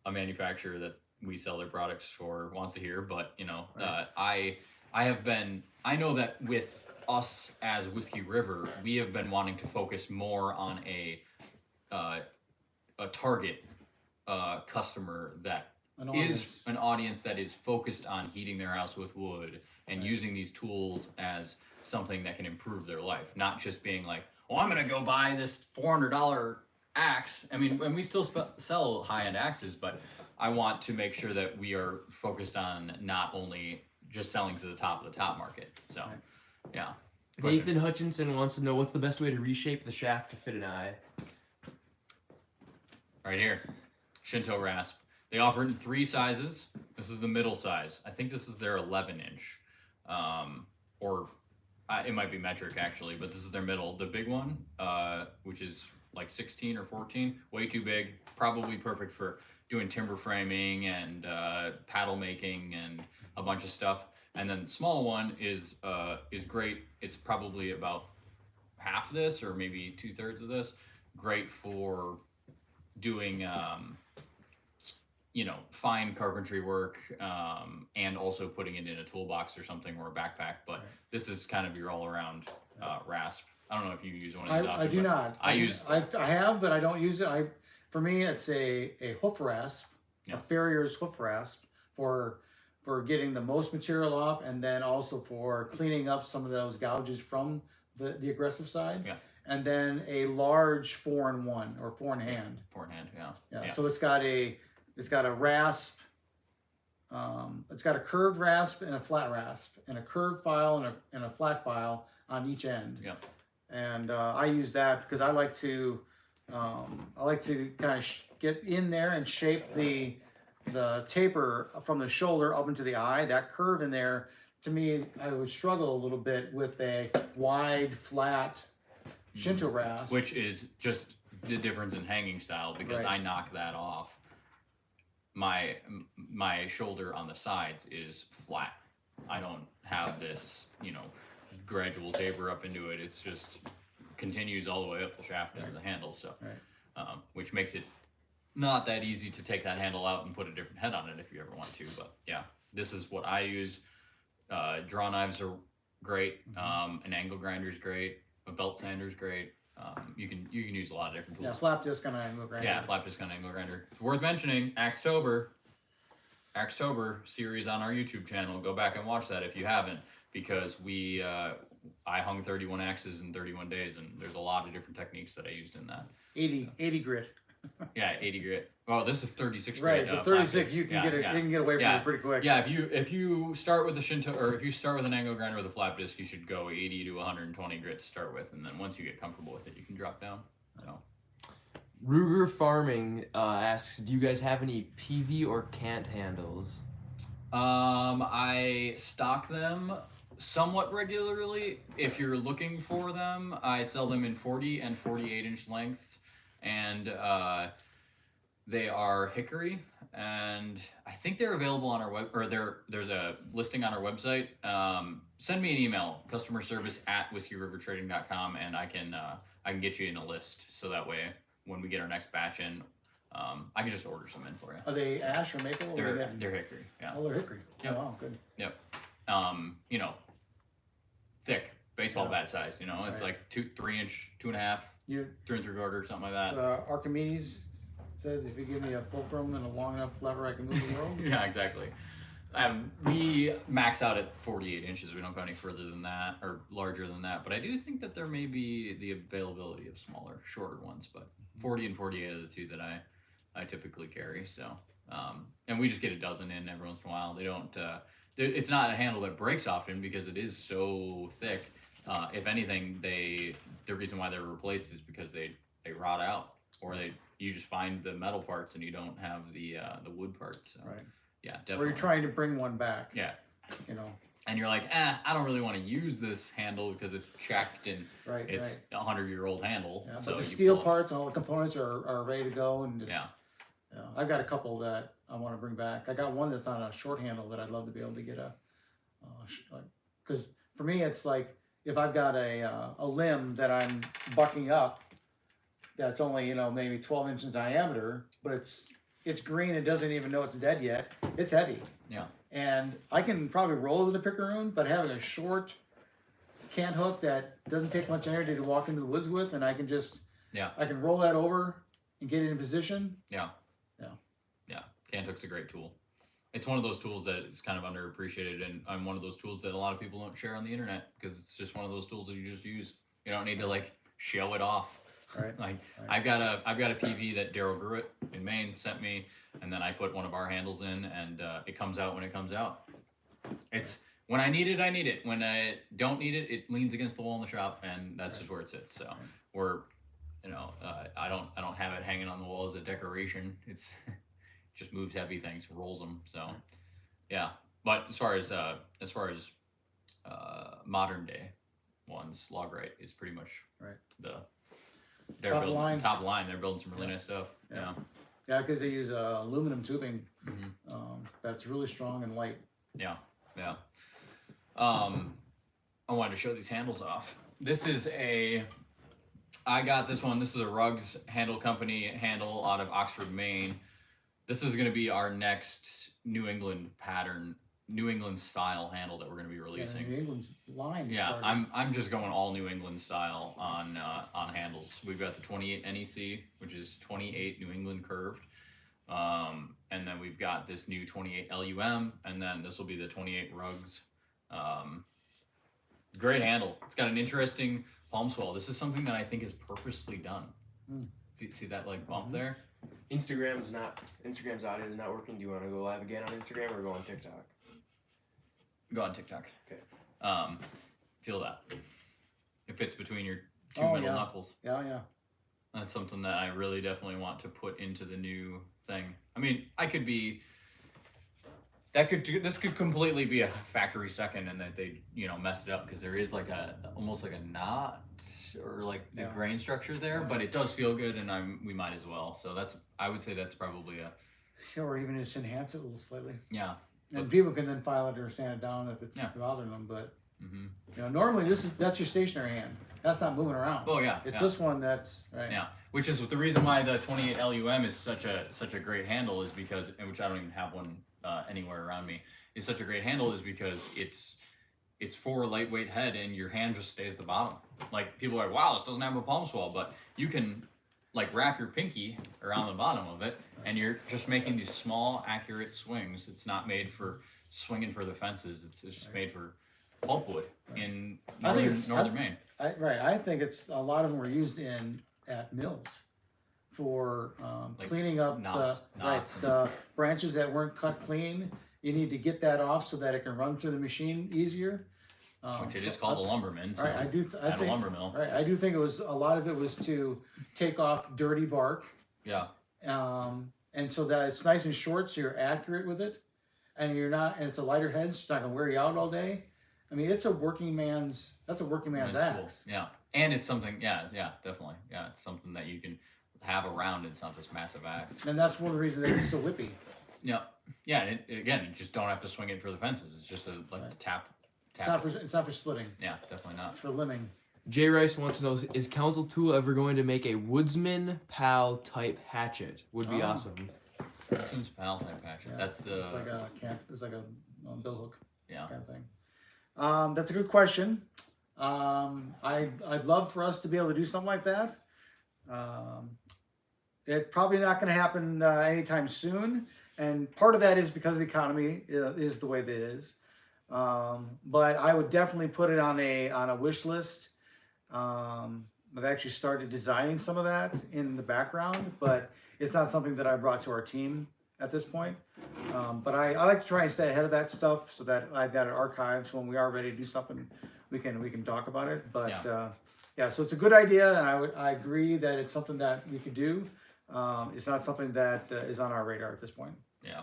a manufacturer that we sell their products for wants to hear, but you know, right. I know that with us as Whiskey River, we have been wanting to focus more on a target customer that is an audience that is focused on heating their house with wood and using these tools as something that can improve their life, not just being like, "Oh, I'm gonna go buy this $400 axe." I mean, and we still sell high-end axes, but I want to make sure that we are focused on not only just selling to the top of the top market. So, yeah. Nathan Hutchinson wants to know what's the best way to reshape the shaft to fit an eye. Right here, Shinto rasp. They offer it in 3 sizes. This is the middle size. I think this is their 11-inch, or it might be metric actually, but this is their middle. The big one, which is like 16 or 14, way too big. Probably perfect for doing timber framing and paddle making and a bunch of stuff. And then the small one is great. It's probably about half this or maybe 2/3 of this. Great for doing fine carpentry work, and also putting it in a toolbox or something or a backpack. But this is kind of your all around rasp. I don't know if you use one of these. I do not. I have, but I don't use it. For me, it's a hoof rasp, a farrier's hoof rasp for getting the most material off, and then also for cleaning up some of those gouges from the aggressive side. Yeah. And then a large 4-in-1 or 4-in-hand. 4-in-hand, yeah. Yeah. So it's got a rasp. It's got a curved rasp and a flat rasp, and a curved file and a flat file on each end. Yeah. And I use that because I like to kind of get in there and shape the taper from the shoulder up into the eye. That curve in there, to me, I would struggle a little bit with a wide, flat Shinto rasp. Which is just the difference in hanging style, because I knock that off. My shoulder on the sides is flat. I don't have this, gradual taper up into it. It's just continues all the way up the shaft into the handle. So, which makes it not that easy to take that handle out and put a different head on it if you ever want to. But yeah, this is what I use. Draw knives are great. An angle grinder is great. A belt sander is great. You can use a lot of different tools. Yeah, flap disc on an angle grinder. Yeah, flap disc on an angle grinder. It's worth mentioning, Axtober series on our YouTube channel. Go back and watch that if you haven't, because I hung 31 axes in 31 days, and there's a lot of different techniques that I used in that. 80 grit. Yeah, 80 grit. Oh, this is 36 right, grit. But 36, you can you can get away from it pretty quick. Yeah, if you start with a Shinto, or if you start with an angle grinder with a flap disc, you should go 80 to 120 grit to start with, and then once you get comfortable with it, you can drop down. So. Ruger Farming asks, do you guys have any PV or cant handles? I stock them somewhat regularly. If you're looking for them, I sell them in 40 and 48 inch lengths, and they are hickory, and I think they're available on our web, or there's a listing on our website. Send me an email, customerservice@whiskeyrivertrading.com, and I can get you in a list, so that way when we get our next batch in, I can just order some in for you. Are they ash or maple? They're hickory. Yeah. Oh, they're hickory. Yep. Oh, wow, good. Yep. Thick baseball bat size. It's like 3 inch, 2.5, 3 3/4, something like that. Archimedes said, if you give me a fulcrum and a long enough lever, I can move the world. Yeah, exactly. We max out at 48 inches. We don't go any further than that or larger than that. But I do think that there may be the availability of smaller, shorter ones. But 40 and 48 are the two that I typically carry. So, and we just get a dozen in every once in a while. They don't. It's not a handle that breaks often because it is so thick. If anything, the reason why they're replaced is because they rot out, or you just find the metal parts and you don't have the wood parts. So. Right. Yeah, definitely. Or you're trying to bring one back. Yeah. And you're like, I don't really want to use this handle because it's checked and it's a 100-year-old handle. Yeah, so but the steel parts, all the components are ready to go, and just I've got a couple that I want to bring back. I got one that's on a short handle that I'd love to be able to get because for me it's like if I've got a limb that I'm bucking up that's only maybe 12 inches in diameter, but it's green and doesn't even know it's dead yet. It's heavy. Yeah. And I can probably roll it with a pickaroon, but having a short cant hook that doesn't take much energy to walk into the woods with, and I can just I can roll that over and get it in position. Yeah. Cant hook's a great tool. It's one of those tools that is kind of underappreciated, and I'm one of those tools that a lot of people don't share on the internet because it's just one of those tools that you just use. You don't need to show it off. Right. I've got a PV that Daryl Gruitt in Maine sent me, and then I put one of our handles in, and it comes out when it comes out. It's when I need it, I need it. When I don't need it, it leans against the wall in the shop, and that's just where it sits. So I don't have it hanging on the wall as a decoration. It's just moves heavy things, rolls them. So yeah. But as far as modern day ones, Logrite is pretty much top line. They're building some really nice stuff. Yeah, because they use aluminum tubing that's really strong and light. Yeah. I wanted to show these handles off. This is I got this one. This is a Rugs Handle Company handle out of Oxford, Maine. This is going to be our next New England pattern, New England style handle that we're going to be releasing. New England's line. Yeah, started. I'm just going all New England style on handles. We've got the 28 NEC, which is 28 New England curved, and then we've got this new 28 LUM, and then this will be the 28 Rugs. Great handle. It's got an interesting palm swell. This is something that I think is purposely done. If you see that like bump there. Instagram's audio is not working. Do you want to go live again on Instagram or go on TikTok? Go on TikTok. Okay. Feel that. It fits between your two Oh, middle yeah. knuckles. Yeah. That's something that I really definitely want to put into the new thing. I mean, this could completely be a factory second, and that they messed it up because there is like almost like a knot or like the Yeah. grain structure there, but it does feel good, and we might as well. So I would say that's probably a Or even just enhance it a little slightly. yeah. And people can then file it or stand it down if it's bothering them. But normally that's your stationary hand. That's not moving around. Oh yeah, It's yeah. this one that's right. Yeah, which is the reason why the 28 LUM is such a great handle is because, and which I don't even have one anywhere around me, is such a great handle is because it's for a lightweight head and your hand just stays at the bottom. Like people are like, wow, this doesn't have a palm swell, but you can like wrap your pinky around the bottom of it and you're just making these small accurate swings. It's not made for swinging for the fences. It's just made for pulpwood in northern Maine. I think it's a lot of them were used at mills for Like cleaning up knots the branches that weren't cut clean. You need to get that off so that it can run through the machine easier. Which it is called a lumberman. So Right, I think a lumber mill. Right, I do think a lot of it was to take off dirty bark. Yeah. And so that it's nice and short, so you're accurate with it, and it's a lighter head, so it's not gonna wear you out all day. I mean, that's a working man's That's axe. cool. Yeah, and it's something. Yeah, definitely. Yeah, it's something that you can have around. It's not this massive axe. And that's one of the reasons that it's so whippy. Yeah, yeah. And again, you just don't have to swing it for the fences. It's just to tap. It's not for splitting. Yeah, definitely not. It's for limbing. Jay Rice wants to know: is Council Tool ever going to make a Woodsman Pal type hatchet? Would be awesome. Seems pal type action. Yeah, That's the. It's like a bill hook. Yeah. Kind of thing. That's a good question. I'd love for us to be able to do something like that. It's probably not going to happen anytime soon, and part of that is because the economy is the way that it is. But I would definitely put it on a wish list. I've actually started designing some of that in the background, but it's not something that I brought to our team at this point. But I like to try and stay ahead of that stuff so that I've got it archived. So when we are ready to do something, we can talk about it. But so it's a good idea, and I agree that it's something that we could do. It's not something that is on our radar at this point. Yeah.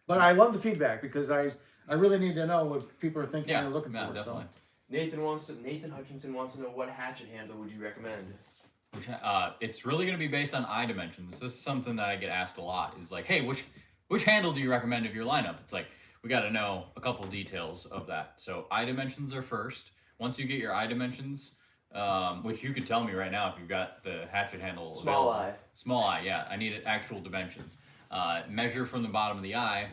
But I love the feedback because I really need to know what people are thinking and looking for. Definitely. So. Nathan Hutchinson wants to know, what hatchet handle would you recommend? It's really going to be based on eye dimensions. This is something that I get asked a lot. Is like, hey, which handle do you recommend of your lineup? It's like we got to know a couple details of that. So eye dimensions are first. Once you get your eye dimensions, which you could tell me right now if you've got the hatchet handle. Small available. eye. Small eye, yeah. I need actual dimensions. Measure from the bottom of the eye,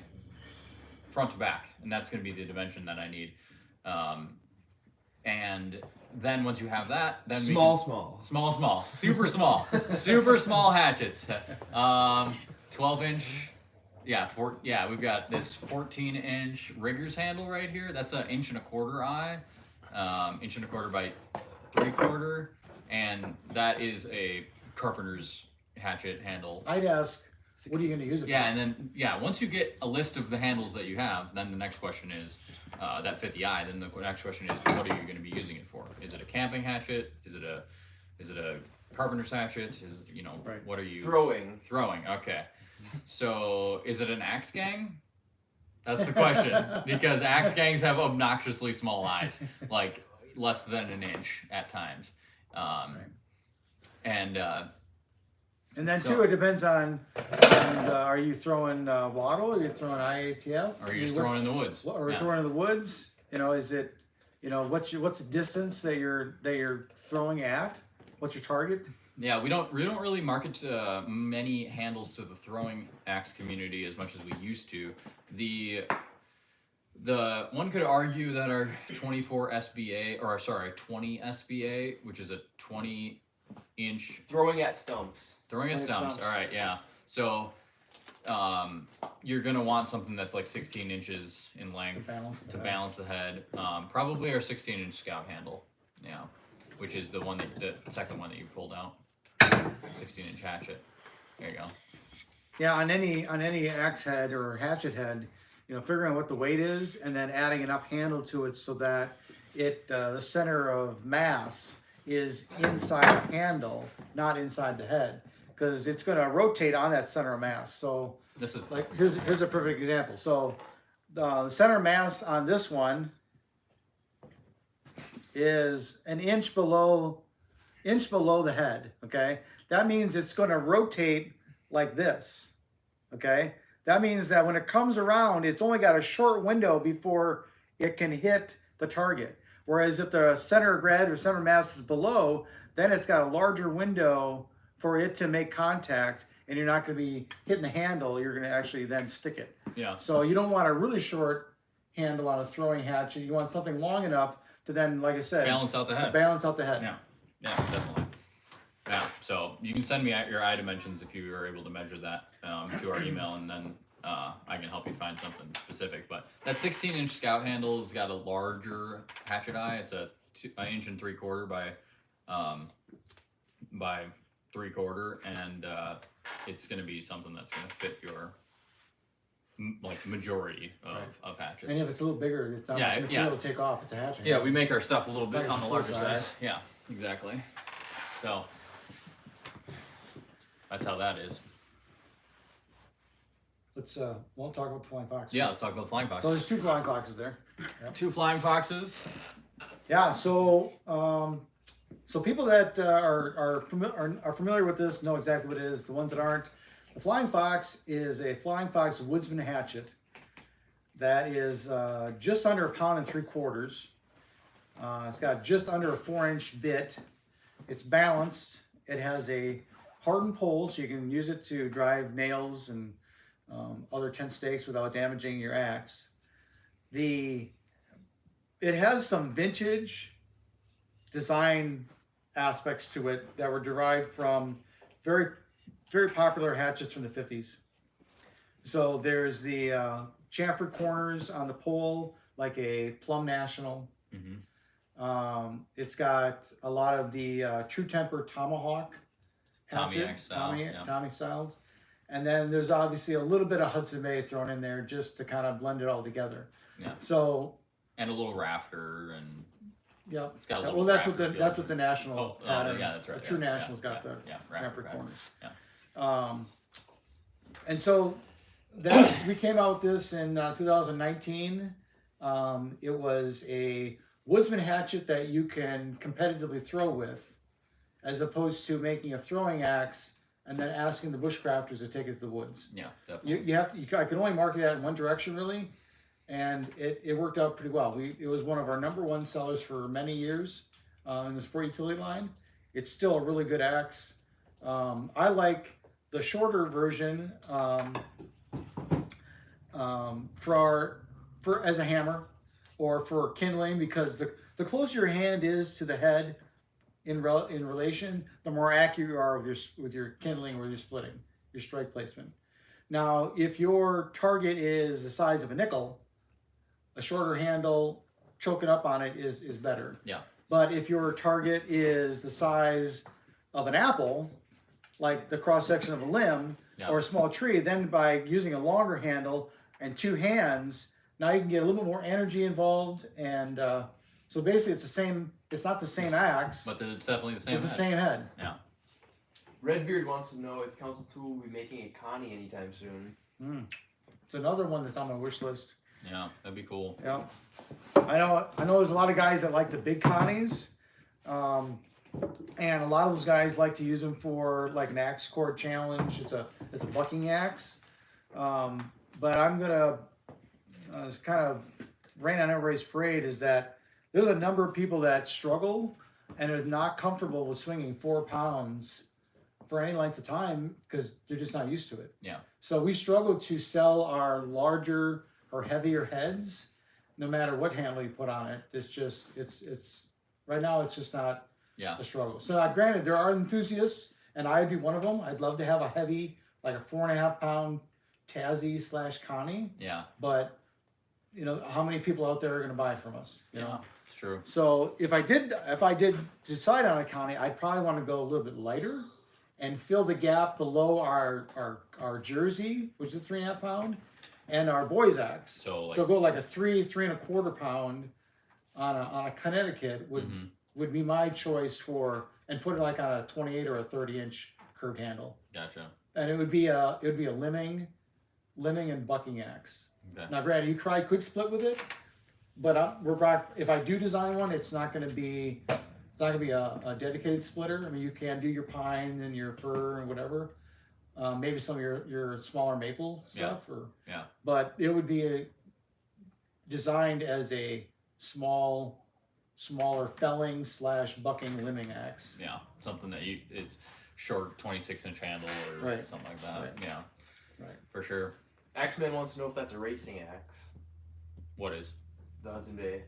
front to back, and that's going to be the dimension that I need. And then once you have that, then small, super small, super small hatchets. 12-inch. Yeah, we've got this 14-inch Riggers handle right here. That's an 1.25 eye, 1.25 by 3/4, and that is a carpenter's hatchet handle. I'd ask, what are you going to use it for? And then once you get a list of the handles that you have, then the next question is that fit the eye. Then the next question is, what are you going to be using it for? Is it a camping hatchet? Is it a carpenter's hatchet? Right. What are you Throwing? Okay. So is it an axe gang? That's the question, because axe gangs have obnoxiously small eyes, like less than an inch at times, and then too, it depends on are you throwing wattle, or are you throwing IATF? Or are you just throwing in the woods? Or throwing in the woods? is it, what's the distance that you're throwing at? What's your target? Yeah, we don't really market many handles to the throwing axe community as much as we used to. The one could argue that our 24 SBA, or sorry, 20 SBA, which is a 20-inch Throwing at stumps. throwing at stumps. All right, yeah. So you're gonna want something that's like 16 inches in length to balance the head. Probably our 16-inch scout handle, yeah, which is the second one that you pulled out. 16-inch hatchet. There you go. Yeah, on any axe head or hatchet head, figuring out what the weight is and then adding enough handle to it so that the center of mass is inside the handle, not inside the head, because it's going to rotate on that center of mass. So this is like here's a perfect example. So the center of mass on this one is an inch below the head. Okay, that means it's going to rotate like this. Okay, that means that when it comes around, it's only got a short window before it can hit the target. Whereas if the center of gravity or center of mass is below, then it's got a larger window for it to make contact, and you're not going to be hitting the handle. You're going to actually then stick it. Yeah. So you don't want a really short handle on a throwing hatchet. You want something long enough to then, like I said, balance out the head. Balance out the head. Yeah. Yeah, definitely. Yeah. So you can send me your eye dimensions if you are able to measure that to our email, and then I can help you find something specific. But that 16-inch scout handle has got a larger hatchet eye. It's an 1 3/4 by 3/4, and it's going to be something that's going to fit your majority of hatchets. And if it's a little bigger, it's not much material to take off. It's a hatchet. Yeah, we make our stuff a little bit like on the larger size. size. Yeah, exactly. So that's how that is. We'll talk about the flying fox. Yeah, let's talk about flying foxes. So there's 2 flying foxes there. Yep. 2 flying foxes. Yeah. So people that are familiar with this know exactly what it is. The ones that aren't, the flying fox is a flying fox woodsman hatchet that is just under 1 3/4 pounds. It's got just under a 4-inch bit. It's balanced. It has a hardened pole, so you can use it to drive nails and other tent stakes without damaging your axe. It has some vintage design aspects to it that were derived from very, very popular hatchets from the 50s. So there's the chamfered corners on the pole, like a Plum National. Mm-hmm. It's got a lot of the True Temper Tomahawk hatchet, Tommy styles. And then there's obviously a little bit of Hudson Bay thrown in there just to kind of blend it all together. Yeah. So. And a little rafter and. Yeah. It's got a little well, that's what the National pattern. Yeah, that's right. The True National's got the rafter corners. Yeah. And so that we came out with this in 2019. It was a woodsman hatchet that you can competitively throw with, as opposed to making a throwing axe and then asking the bushcrafters to take it to the woods. Yeah, definitely. I can only market that in one direction, really, and it worked out pretty well. It was one of our #1 sellers for many years in the sport utility line. It's still a really good axe. I like the shorter version for as a hammer or for kindling, because the closer your hand is to the head in relation, the more accurate you are with your kindling or your splitting, your strike placement. Now, if your target is the size of a nickel, a shorter handle choking up on it is better. Yeah. But if your target is the size of an apple, like the cross section of a limb or a small tree, then by using a longer handle and 2 hands, now you can get a little bit more energy involved. And so basically it's the same. It's not the same axe, but it's definitely the same. It's the same head. Yeah. Redbeard wants to know if Council Tool will be making a Connie anytime soon. It's another one that's on my wish list. Yeah, that'd be cool. Yeah, I know there's a lot of guys that like the big Connies, and a lot of those guys like to use them for like an axe cord challenge. It's a bucking axe, but I'm gonna kind of rain on everybody's parade is that there's a number of people that struggle and are not comfortable with swinging 4 pounds for any length of time because they're just not used to it. Yeah. So we struggle to sell our larger or heavier heads, no matter what handle you put on it. It's just it's right now it's just not a struggle. So now, granted, there are enthusiasts, and I'd be one of them. I'd love to have a heavy, like a 4.5 pound Tassie / Connie. Yeah. But you know, how many people out there are going to buy it from us? You know? It's true. So if I did decide on a Connie, I'd probably want to go a little bit lighter and fill the gap below our jersey, which is 3.5 pound, and our boys axe. So go like a 3.25 pound on a Connecticut would be my choice for, and put it like on a 28 or a 30-inch curved handle. Gotcha. And it would be a limbing and bucking axe. Okay. Now, granted, you probably could split with it, but if I do design one, it's not going to be a dedicated splitter. I mean, you can do your pine and your fir and whatever, maybe some of your smaller maple stuff, but it would be designed as a smaller felling / bucking limbing axe. Yeah, something that it's short 26-inch handle or something like that. Right. Yeah, right, for sure. Axeman wants to know if that's a racing axe. What is? The Hudson Bay.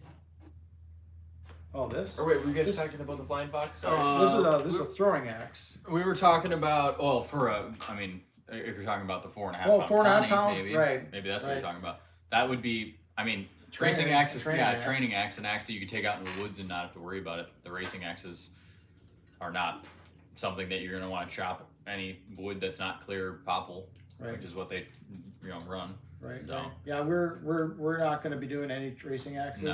Oh, this? Or wait, were you guys talking about the Flying Fox? This is a throwing axe. We were talking about, if you're talking about the 4.5 pound. Oh, 4.5 pound, maybe. Right. Maybe that's what you're talking about. That would be, racing axes, training axe, an axe that you could take out in the woods and not have to worry about it. The racing axes are not something that you're going to want to chop any wood that's not clear popple, which is what they, run. Right. So. Right. Yeah, we're not going to be doing any racing axes.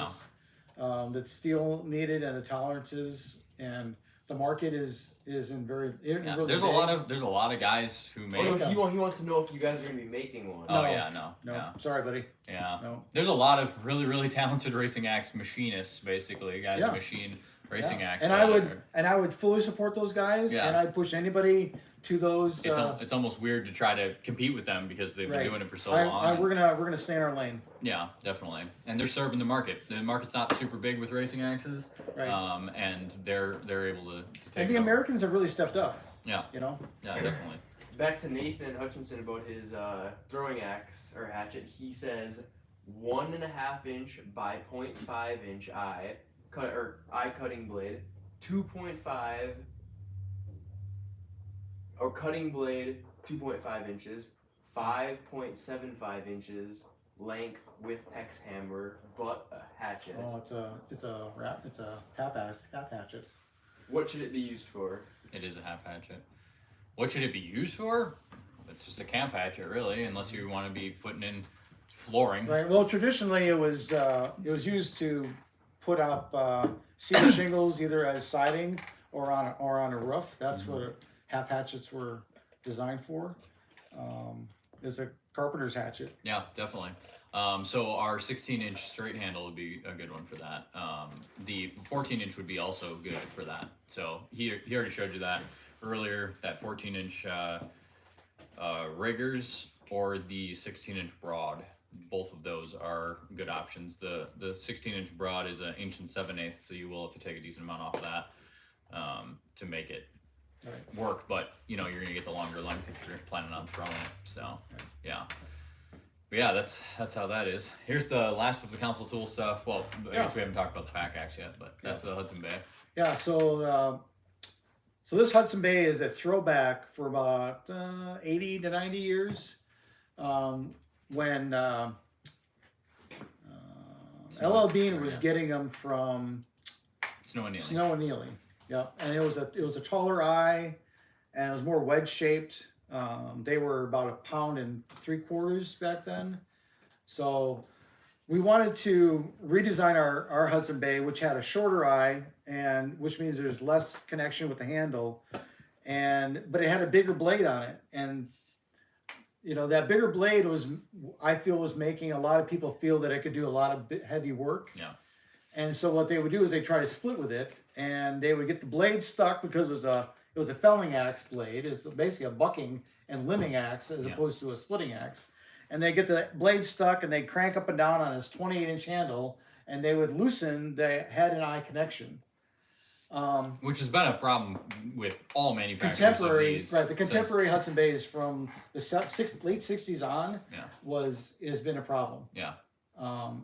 No. That's steel needed and the tolerances, and the market is in very. Really there's a lot of guys who make. Oh, no, he wants to know if you guys are going to be making one. Oh no, yeah, no. Yeah. Sorry, buddy. Yeah. No. There's a lot of really, really talented racing axe machinists, basically, guys who machine racing axe. And I would fully support those guys, and I'd push anybody to those. It's almost weird to try to compete with them because they've been doing it for so long. We're gonna stay in our lane. Yeah, definitely, and they're serving the market. The market's not super big with racing axes, right? And they're able to take. And the Americans have really stepped up. Yeah. Yeah, definitely. Back to Nathan Hutchinson about his throwing axe or hatchet. He says 1.5 inch by 0.5 inch eye cutting blade, 2.5 or cutting blade 2.5 inches, 5.75 inches length with hex hammer, but a hatchet. Oh, it's a half hatchet. What should it be used for? It is a half hatchet. What should it be used for? It's just a camp hatchet, really, unless you want to be putting in flooring. Right. Well, traditionally it was used to put up cedar shingles either as siding or on a roof. That's what half hatchets were designed for. It's a carpenter's hatchet. Yeah, definitely. So our 16-inch straight handle would be a good one for that. The 14-inch would be also good for that. So he already showed you that earlier, that 14-inch riggers or the 16-inch broad. Both of those are good options. The 16-inch broad is 1 7/8 inches, so you will have to take a decent amount off that to make it work. But you're going to get the longer length if you're planning on throwing it. So yeah. But yeah, that's how that is. Here's the last of the council tool stuff. Well, I guess we haven't talked about the pack axe yet, but that's the Hudson Bay. Yeah, so this Hudson Bay is a throwback for about 80 to 90 years. When L.L. Bean was getting them from Snow and Neely. Yep, and it was a taller eye, and it was more wedge shaped. They were about 1.75 pounds back then. So we wanted to redesign our Hudson Bay, which had a shorter eye, and which means there's less connection with the handle, but it had a bigger blade on it, and that bigger blade was making a lot of people feel that it could do a lot of heavy work. Yeah. And so what they would do is they try to split with it, and they would get the blade stuck because it was a felling axe blade. It's basically a bucking and limbing axe as opposed to a splitting axe. and they get the blade stuck, and they crank up and down on this 28-inch handle, and they would loosen the head and eye connection. Which has been a problem with all manufacturers Contemporary, of these. right? The contemporary Hudson Bays from the late '60s on Yeah. has been a problem. Yeah.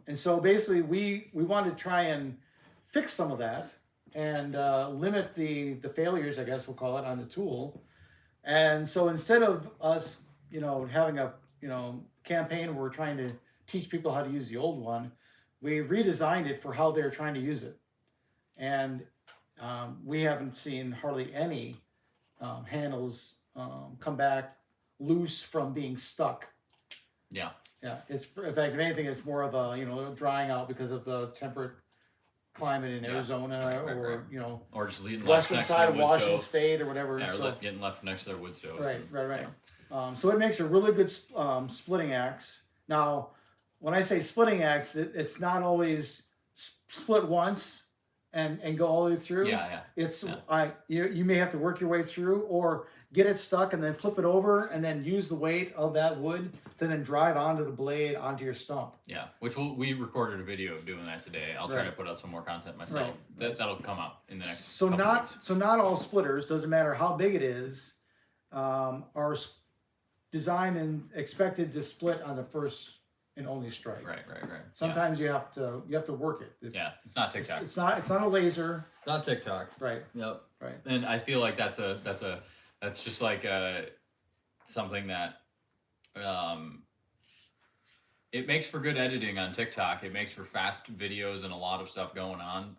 And so basically, we wanted to try and fix some of that and limit the failures, I guess we'll call it, on the tool. And so instead of us, having a campaign where we're trying to teach people how to use the old one, we redesigned it for how they're trying to use it. And we haven't seen hardly any handles come back loose from being stuck. Yeah. Yeah, in fact, if anything, it's more of a drying out because of the temperate climate in Arizona, or or just leaving western side of Washington State or whatever. Yeah, or so, getting left next to their wood stove. Right. So it makes a really good splitting axe. Now, when I say splitting axe, it's not always split once and go all the way through. Yeah. It's you may have to work your way through, or get it stuck and then flip it over and then use the weight of that wood to then drive onto the blade onto your stump. Yeah, which we recorded a video of doing that today. I'll try to put out some more content myself. That'll come out in the next. So not all splitters, doesn't matter how big it is, are designed and expected to split on the first and only strike. Right. Sometimes you have to work it. It's not TikTok. It's not a laser. It's not TikTok. Right. Yep. Right. And I feel like that's just like something that it makes for good editing on TikTok. It makes for fast videos and a lot of stuff going on,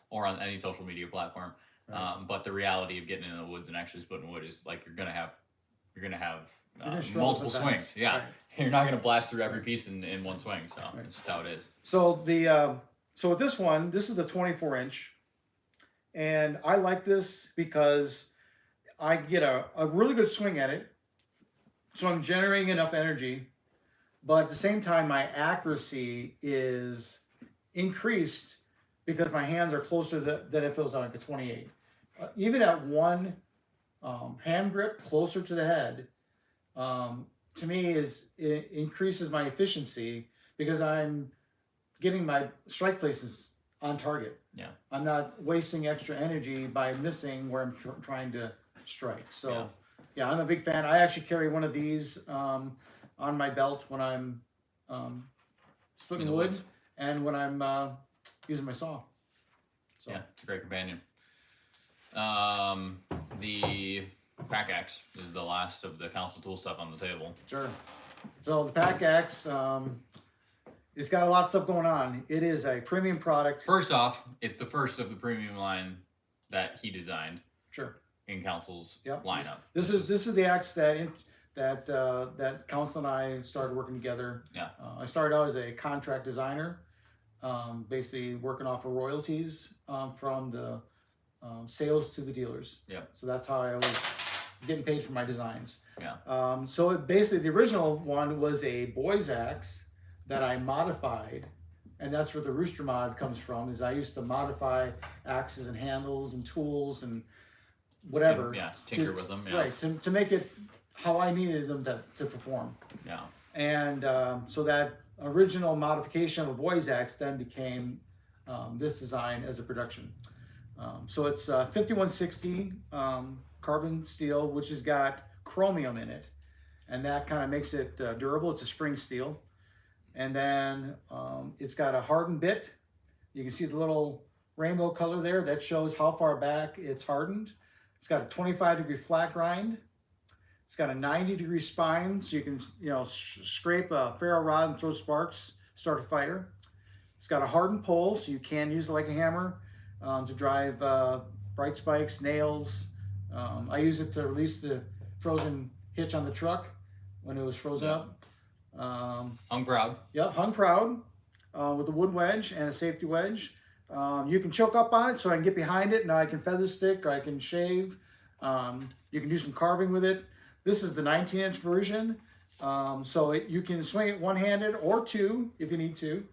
or on any social media platform. Right. But the reality of getting in the woods and actually splitting wood is like you're gonna have multiple sometimes. swings. Yeah, Right. You're not gonna blast through every piece in one swing. So that's just how it is. So so with this one, this is the 24-inch, and I like this because I get a really good swing at it. So I'm generating enough energy, but at the same time, my accuracy is increased because my hands are closer than if it was on like a 28. Even at one hand grip closer to the head, to me it increases my efficiency because I'm getting my strike places on target. Yeah. I'm not wasting extra energy by missing where I'm trying to strike. So yeah, I'm a big fan. I actually carry one of these on my belt when I'm splitting wood and when I'm using my saw. So. Yeah, it's a great companion. The pack axe is the last of the council tool stuff on the table. Sure. So the pack axe, it's got a lot of stuff going on. It is a premium product. First off, it's the first of the premium line that he designed. Sure. In council's lineup. This is the axe that council and I started working together. Yeah. I started out as a contract designer, basically working off of royalties from the sales to the dealers. Yeah. So that's how I was getting paid for my designs. Yeah. So basically the original one was a boy's axe that I modified, and that's where the Rooster mod comes from. Is I used to modify axes and handles and tools and whatever. Yeah, tinker with them. Yeah. Right, to make it how I needed them to perform. Yeah. And so that original modification of a boy's axe then became this design as a production. So it's 5160 carbon steel, which has got chromium in it, and that kind of makes it durable. It's a spring steel. And then it's got a hardened bit. You can see the little rainbow color there. That shows how far back it's hardened. It's got a 25-degree flat grind. It's got a 90-degree spine, so you can scrape a ferro rod and throw sparks, start a fire. It's got a hardened pole, so you can use it like a hammer to drive bright spikes, nails. I use it to release the frozen hitch on the truck when it was frozen up. Hung proud. Yep, hung proud with a wood wedge and a safety wedge. You can choke up on it so I can get behind it. Now I can feather stick or I can shave. You can do some carving with it. This is the 19-inch version. So you can swing it one-handed or two if you need to.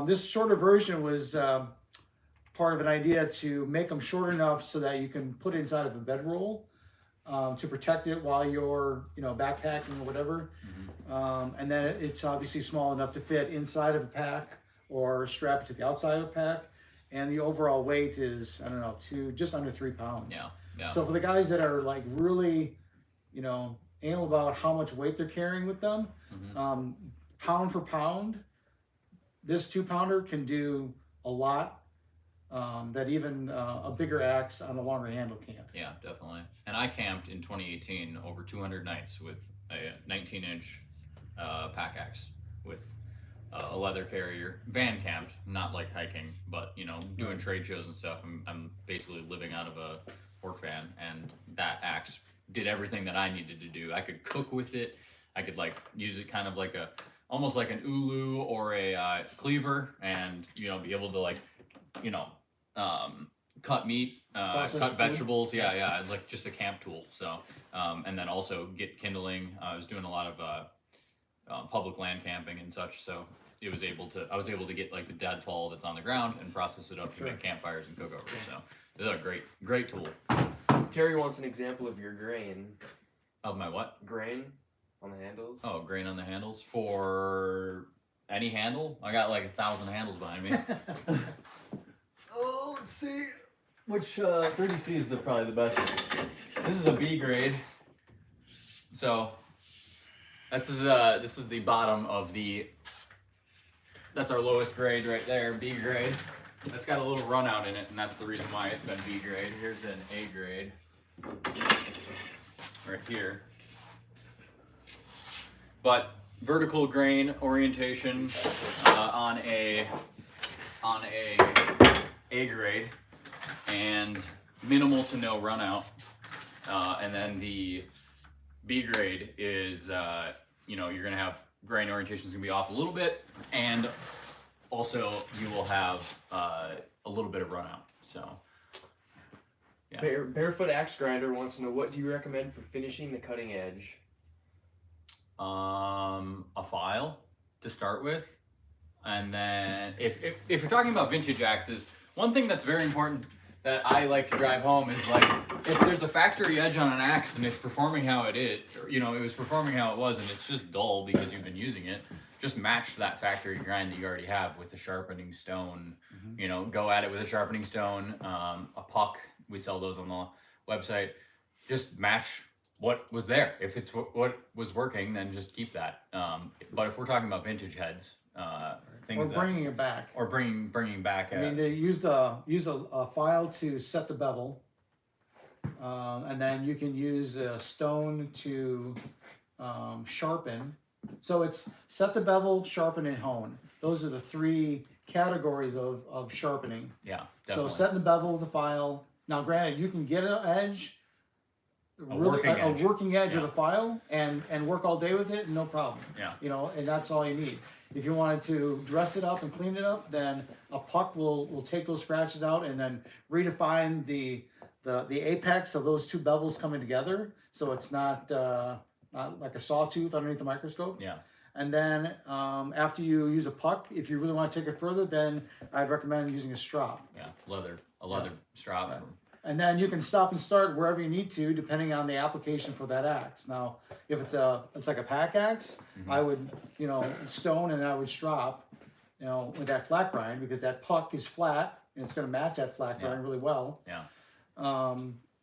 This shorter version was part of an idea to make them short enough so that you can put it inside of a bedroll. to protect it while you're, backpacking or whatever. And then it's obviously small enough to fit inside of a pack or strap it to the outside of a pack. And the overall weight is, I don't know, just under 3 pounds. Yeah. So for the guys that are like really, anal about how much weight they're carrying with them, pound for pound, this 2-pounder can do a lot that even a bigger axe on a longer handle can't. Yeah, definitely. And I camped in 2018 over 200 nights with a 19-inch pack axe with a leather carrier. Van camped, not like hiking, but doing trade shows and stuff. I'm basically living out of a work van, and that axe did everything that I needed to do. I could cook with it. I could use it kind of like almost like an ulu or a cleaver, and be able to cut meat, cut vegetables. Yeah. It's like just a camp tool. So, and then also get kindling. I was doing a lot of public land camping and such. So I was able to get the deadfall that's on the ground and process it up to make campfires and cook over. So it's a great tool. Terry wants an example of your grain. Of my what? Grain on the handles. Oh, grain on the handles for any handle. I got 1,000 handles behind me. Oh, let's see. Which 30C is probably the best? This is a B grade. So this is the bottom of that's our lowest grade right there, B grade. That's got a little run out in it, and that's the reason why it's been B grade. Here's an A grade right here. But vertical grain orientation on a A grade, and minimal to no run out. And then the B grade is you're gonna have grain orientation is gonna be off a little bit, and also you will have a little bit of run out. So yeah. Barefoot Axe Grinder wants to know, what do you recommend for finishing the cutting edge? A file to start with, and then if you're talking about vintage axes, one thing that's very important that I like to drive home is if there's a factory edge on an axe and it's performing how it is, or, it was performing how it was, and it's just dull because you've been using it, just match that factory grind that you already have with a sharpening stone. Go at it with a sharpening stone, a puck. We sell those on the website. Just match what was there. If it's what was working, then just keep that. But if we're talking about vintage heads, things or bringing it back, or bringing back. They use a file to set the bevel, and then you can use a stone to sharpen. So it's set the bevel, sharpen, and hone. Those are the 3 categories of sharpening. Yeah, definitely. So setting the bevel with the file. Now, granted, you can get an edge, a working edge of the file, and work all day with it, no problem. Yeah. And that's all you need. If you wanted to dress it up and clean it up, then a puck will take those scratches out and then redefine the apex of those 2 bevels coming together, so it's not like a sawtooth underneath the microscope. Yeah. And then after you use a puck, if you really want to take it further, then I'd recommend using a strop. Yeah, a leather strop. Right. And then you can stop and start wherever you need to, depending on the application for that axe. Now, if it's like a pack axe, I would, stone, and I would strop, with that flat grind, because that puck is flat and it's going to match that flat grind really well. Yeah.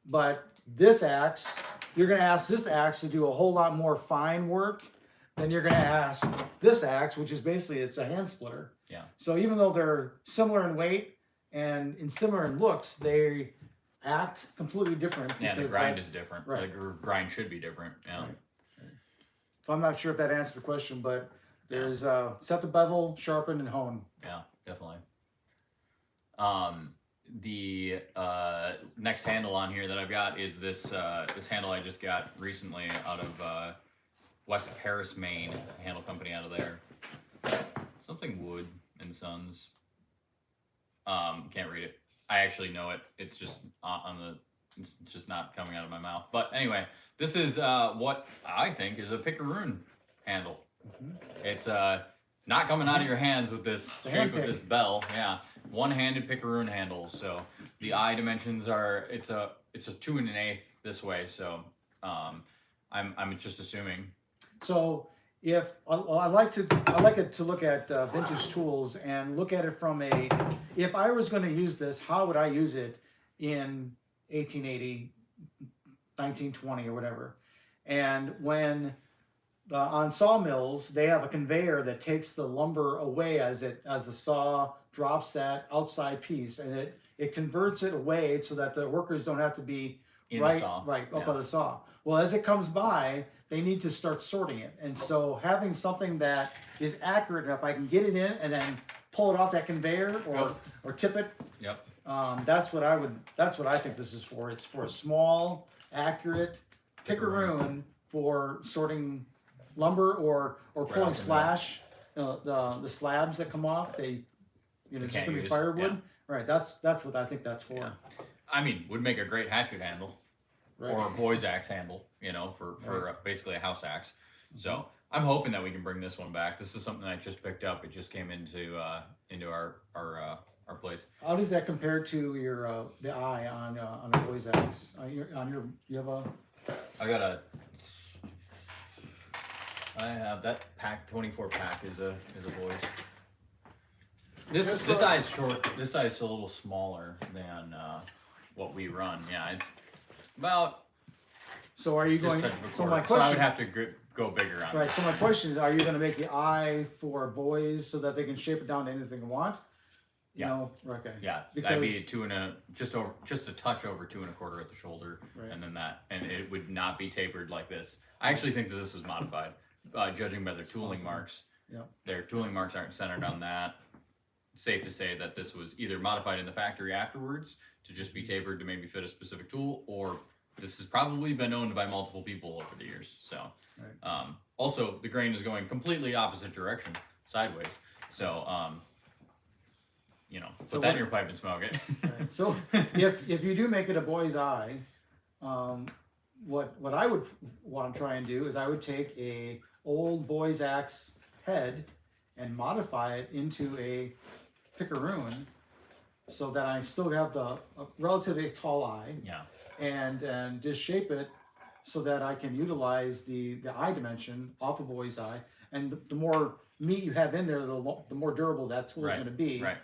But this axe, you're going to ask this axe to do a whole lot more fine work than you're going to ask this axe, which is basically, it's a hand splitter. Yeah. So even though they're similar in weight and similar in looks, they act completely different. Yeah, the grind is different. Right. The grind should be different. Yeah. Right. So I'm not sure if that answers the question, but there's set the bevel, sharpen, and hone. Yeah, definitely. The next handle on here that I've got is this handle I just got recently out of West Paris, Maine, a handle company out of there. Something Wood and Sons. Can't read it. I actually know it. It's just it's just not coming out of my mouth. But anyway, this is what I think is a pickeroon handle. It's not coming out of your hands with this shape of this bell. Yeah, one-handed pickeroon handle. So the eye dimensions are it's a 2 1/8 this way. So I'm just assuming. So if I like it to look at vintage tools and look at it from if I was going to use this, how would I use it in 1880, 1920 or whatever? And when on sawmills, they have a conveyor that takes the lumber away as the saw drops that outside piece, and it converts it away so that the workers don't have to be In right the saw. up by the saw. Well, as it comes by, they need to start sorting it, and so having something that is accurate enough, I can get it in and then pull it off that conveyor or tip it. Yep. That's what I think this is for. It's for a small, accurate pickaroon for sorting lumber or pulling slash, the slabs that come off. It's just gonna be firewood. Right. That's what I think that's for. Yeah. I mean, would make a great hatchet handle, Right. or a boy's axe handle. For basically a house axe. So I'm hoping that we can bring this one back. This is something I just picked up. It just came into our place. How does that compare to your the eye on a boy's axe? You have a. I have that pack. 24 pack is a boy's. This eye's short. This eye's a little smaller than what we run. Yeah, it's about. So are you Just going? touch of a So quarter. my So I question. would have to go bigger on Right. it. So my question is, are you going to make the eye for boys so that they can shape it down to anything they want? Yeah. No? Okay. Yeah, that'd be Because- just a touch over 2 1/4 at the shoulder, Right. and then and it would not be tapered like this. I actually think that this is modified, judging by their tooling awesome. marks. Yeah. Their tooling marks aren't centered on that. It's safe to say that this was either modified in the factory afterwards to just be tapered to maybe fit a specific tool, or this has probably been owned by multiple people over the years. So, Right. Also the grain is going completely opposite direction, sideways. So, put So that in what- your pipe and smoke it. Right. So if you do make it a boy's eye, what I would want to try and do is I would take a old boy's axe head and modify it into a pickaroon so that I still have a relatively tall eye. Yeah. And just shape it so that I can utilize the eye dimension off a boy's eye. And the more meat you have in there, the more durable that tool is Right, going to be. Right.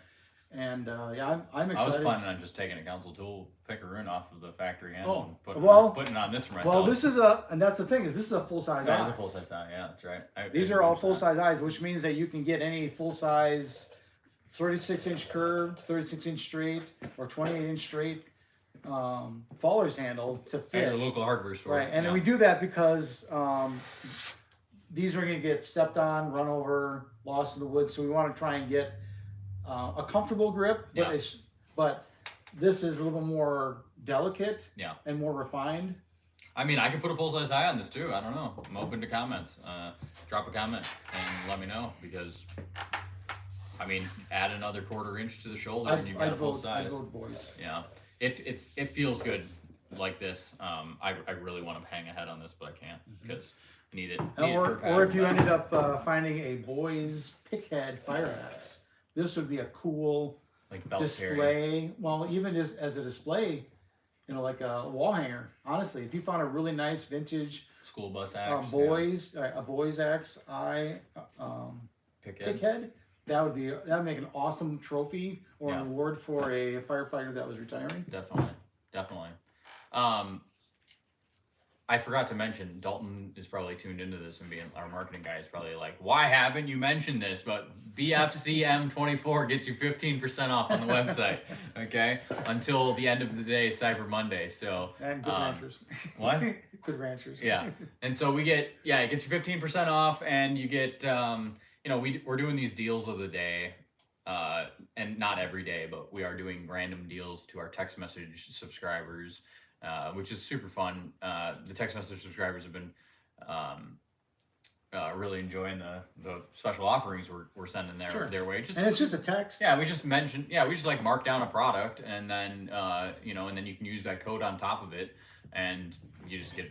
And I'm I was excited. planning on just taking a council tool pickaroon off of the factory handle and putting it on this for myself. Well, this is and that's the thing is this is a full size that eye. is a full size eye. Yeah, that's right. These are all full size eyes, which means that you can get any full size 36-inch curved, 36-inch straight, or 28-inch straight faller's handle to At fit. your local hardware store. Right, and yeah. we do that because these are going to get stepped on, run over, lost in the woods. So we want to try and get a comfortable grip, but Yeah. but this is a little more delicate Yeah. and more refined. I mean, I could put a full size eye on this too. I don't know. I'm open to comments. Drop a comment and let me know, because I mean, add another 1/4 inch to the shoulder and you've got a full size. I'd vote boys. Yeah. It feels good like this. I really want to hang a head on this, but I can't because I need it. Or if you ended up finding a boy's pickhead fire axe, this would be a cool like belt carrier. display. Well, even just as a display, like a wall hanger. Honestly, if you found a really nice vintage School bus axe. a boy's axe Pickhead. pickhead, that would make an awesome trophy or Yeah. an award for a firefighter that was retiring. Definitely. I forgot to mention, Dalton is probably tuned into this, and being our marketing guy is probably like, why haven't you mentioned this? But BFCM24 gets you 15% off on the website, okay? Until the end of the day, Cyber Monday. So And good ranchers. what? Good ranchers. Yeah. And so it gets you 15% off, and you get, we're doing these deals of the day, and not every day, but we are doing random deals to our text message subscribers, which is super fun. The text message subscribers have been really enjoying the special offerings we're sending their way. And it's just a text. Yeah, we just like mark down a product, and then and then you can use that code on top of it, and you just get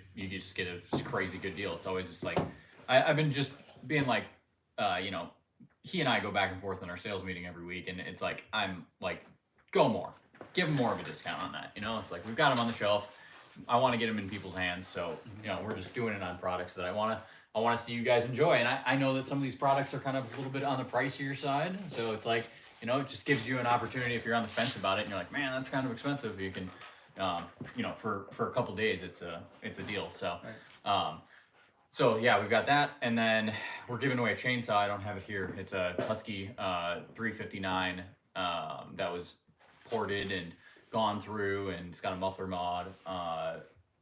a crazy good deal. It's always just like I've been just being like, he and I go back and forth in our sales meeting every week, and it's like I'm like, go more, give him more of a discount on that. It's like we've got them on the shelf. I want to get them in people's hands. So, you know, we're just doing it on products that I want to see you guys enjoy. And I know that some of these products are kind of a little bit on the pricier side. So it's like, you know, it just gives you an opportunity if you're on the fence about it and you're like, man, that's kind of expensive. You can, you know, for a couple days, it's a deal. So, so yeah, we've got that. And then we're giving away a chainsaw. I don't have it here. It's a Husky 359 that was ported and gone through, and it's got a muffler mod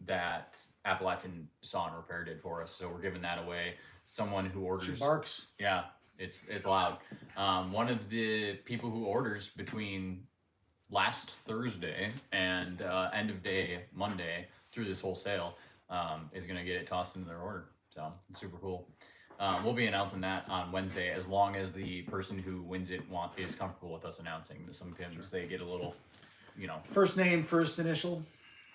that Appalachian Saw and Repair did for us. So we're giving that away. Someone who orders. She barks. Yeah, it's loud. One of the people who orders between last Thursday and end of day Monday through this whole sale is gonna get it tossed into their order. So it's super cool. We'll be announcing that on Wednesday, as long as the person who wins it is comfortable with us announcing. Sometimes they get a little, you know. First name, first initial.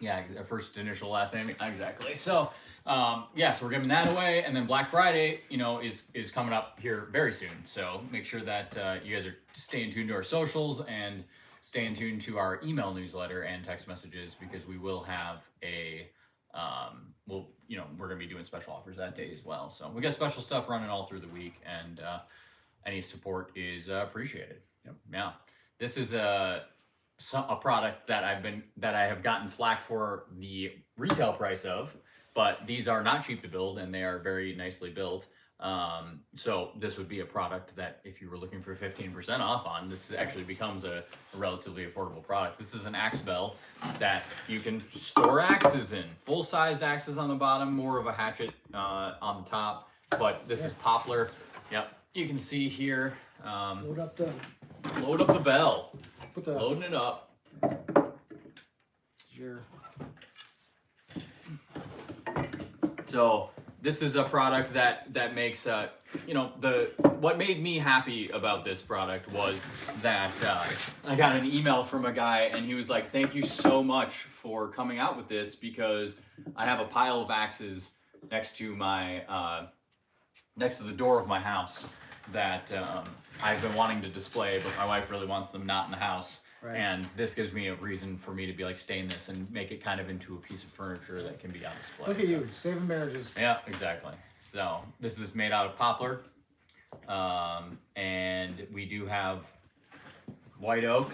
Yeah, first initial, last name, exactly. So, yeah, so we're giving that away, and then Black Friday, you know, is coming up here very soon. So make sure that you guys are staying tuned to our socials and staying tuned to our email newsletter and text messages, because we will have a you know, we're gonna be doing special offers that day as well. So we got special stuff running all through the week, and any support is appreciated. Yep. Yeah, this is a product that I have gotten flack for the retail price of, but these are not cheap to build and they are very nicely built. So this would be a product that if you were looking for 15% off on, this actually becomes a relatively affordable product. This is an axe bell that you can store axes in, full-sized axes on the bottom, more of a hatchet on the top, but this is poplar. Yep, you can see here. Load up the bell. Put the Loading it up. your So this is a product that makes you know, what made me happy about this product was that I got an email from a guy and he was like, thank you so much for coming out with this, because I have a pile of axes next to my next to the door of my house that I've been wanting to display, but my wife really wants them not in the house. Right. And this gives me a reason for me to be like, stain this and make it kind of into a piece of furniture that can be on display. Look at you, saving marriages. Yeah, exactly. So this is made out of poplar, and we do have white oak.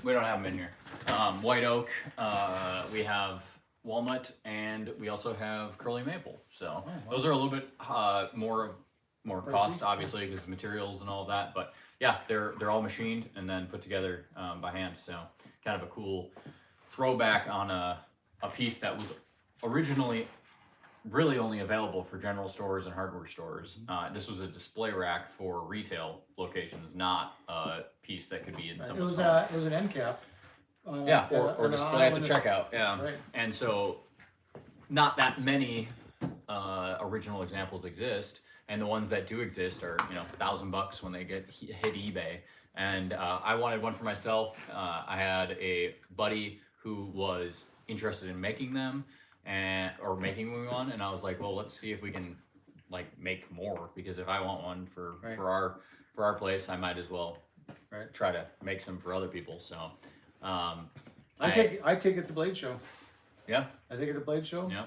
We don't have them in here. White oak. We have walnut, and we also have curly maple. So those are a little bit more cost, obviously, because materials and all of that. But yeah, they're all machined and then put together by hand. So kind of a cool throwback on a piece that was originally really only available for general stores and hardware stores. This was a display rack for retail locations, not a piece that could be in someone's home. It was an end cap. Yeah, or display at the checkout. Yeah, Right. and so not that many original examples exist, and the ones that do exist are, you know, $1,000 when they get hit eBay. And I wanted one for myself. I had a buddy who was interested in making them, or making me one, and I was like, well, let's see if we can like make more, because if I want one for our place, I might as well try to make some for other people. So I take it to Blade Show. Yeah, I take it to Blade Show. yeah,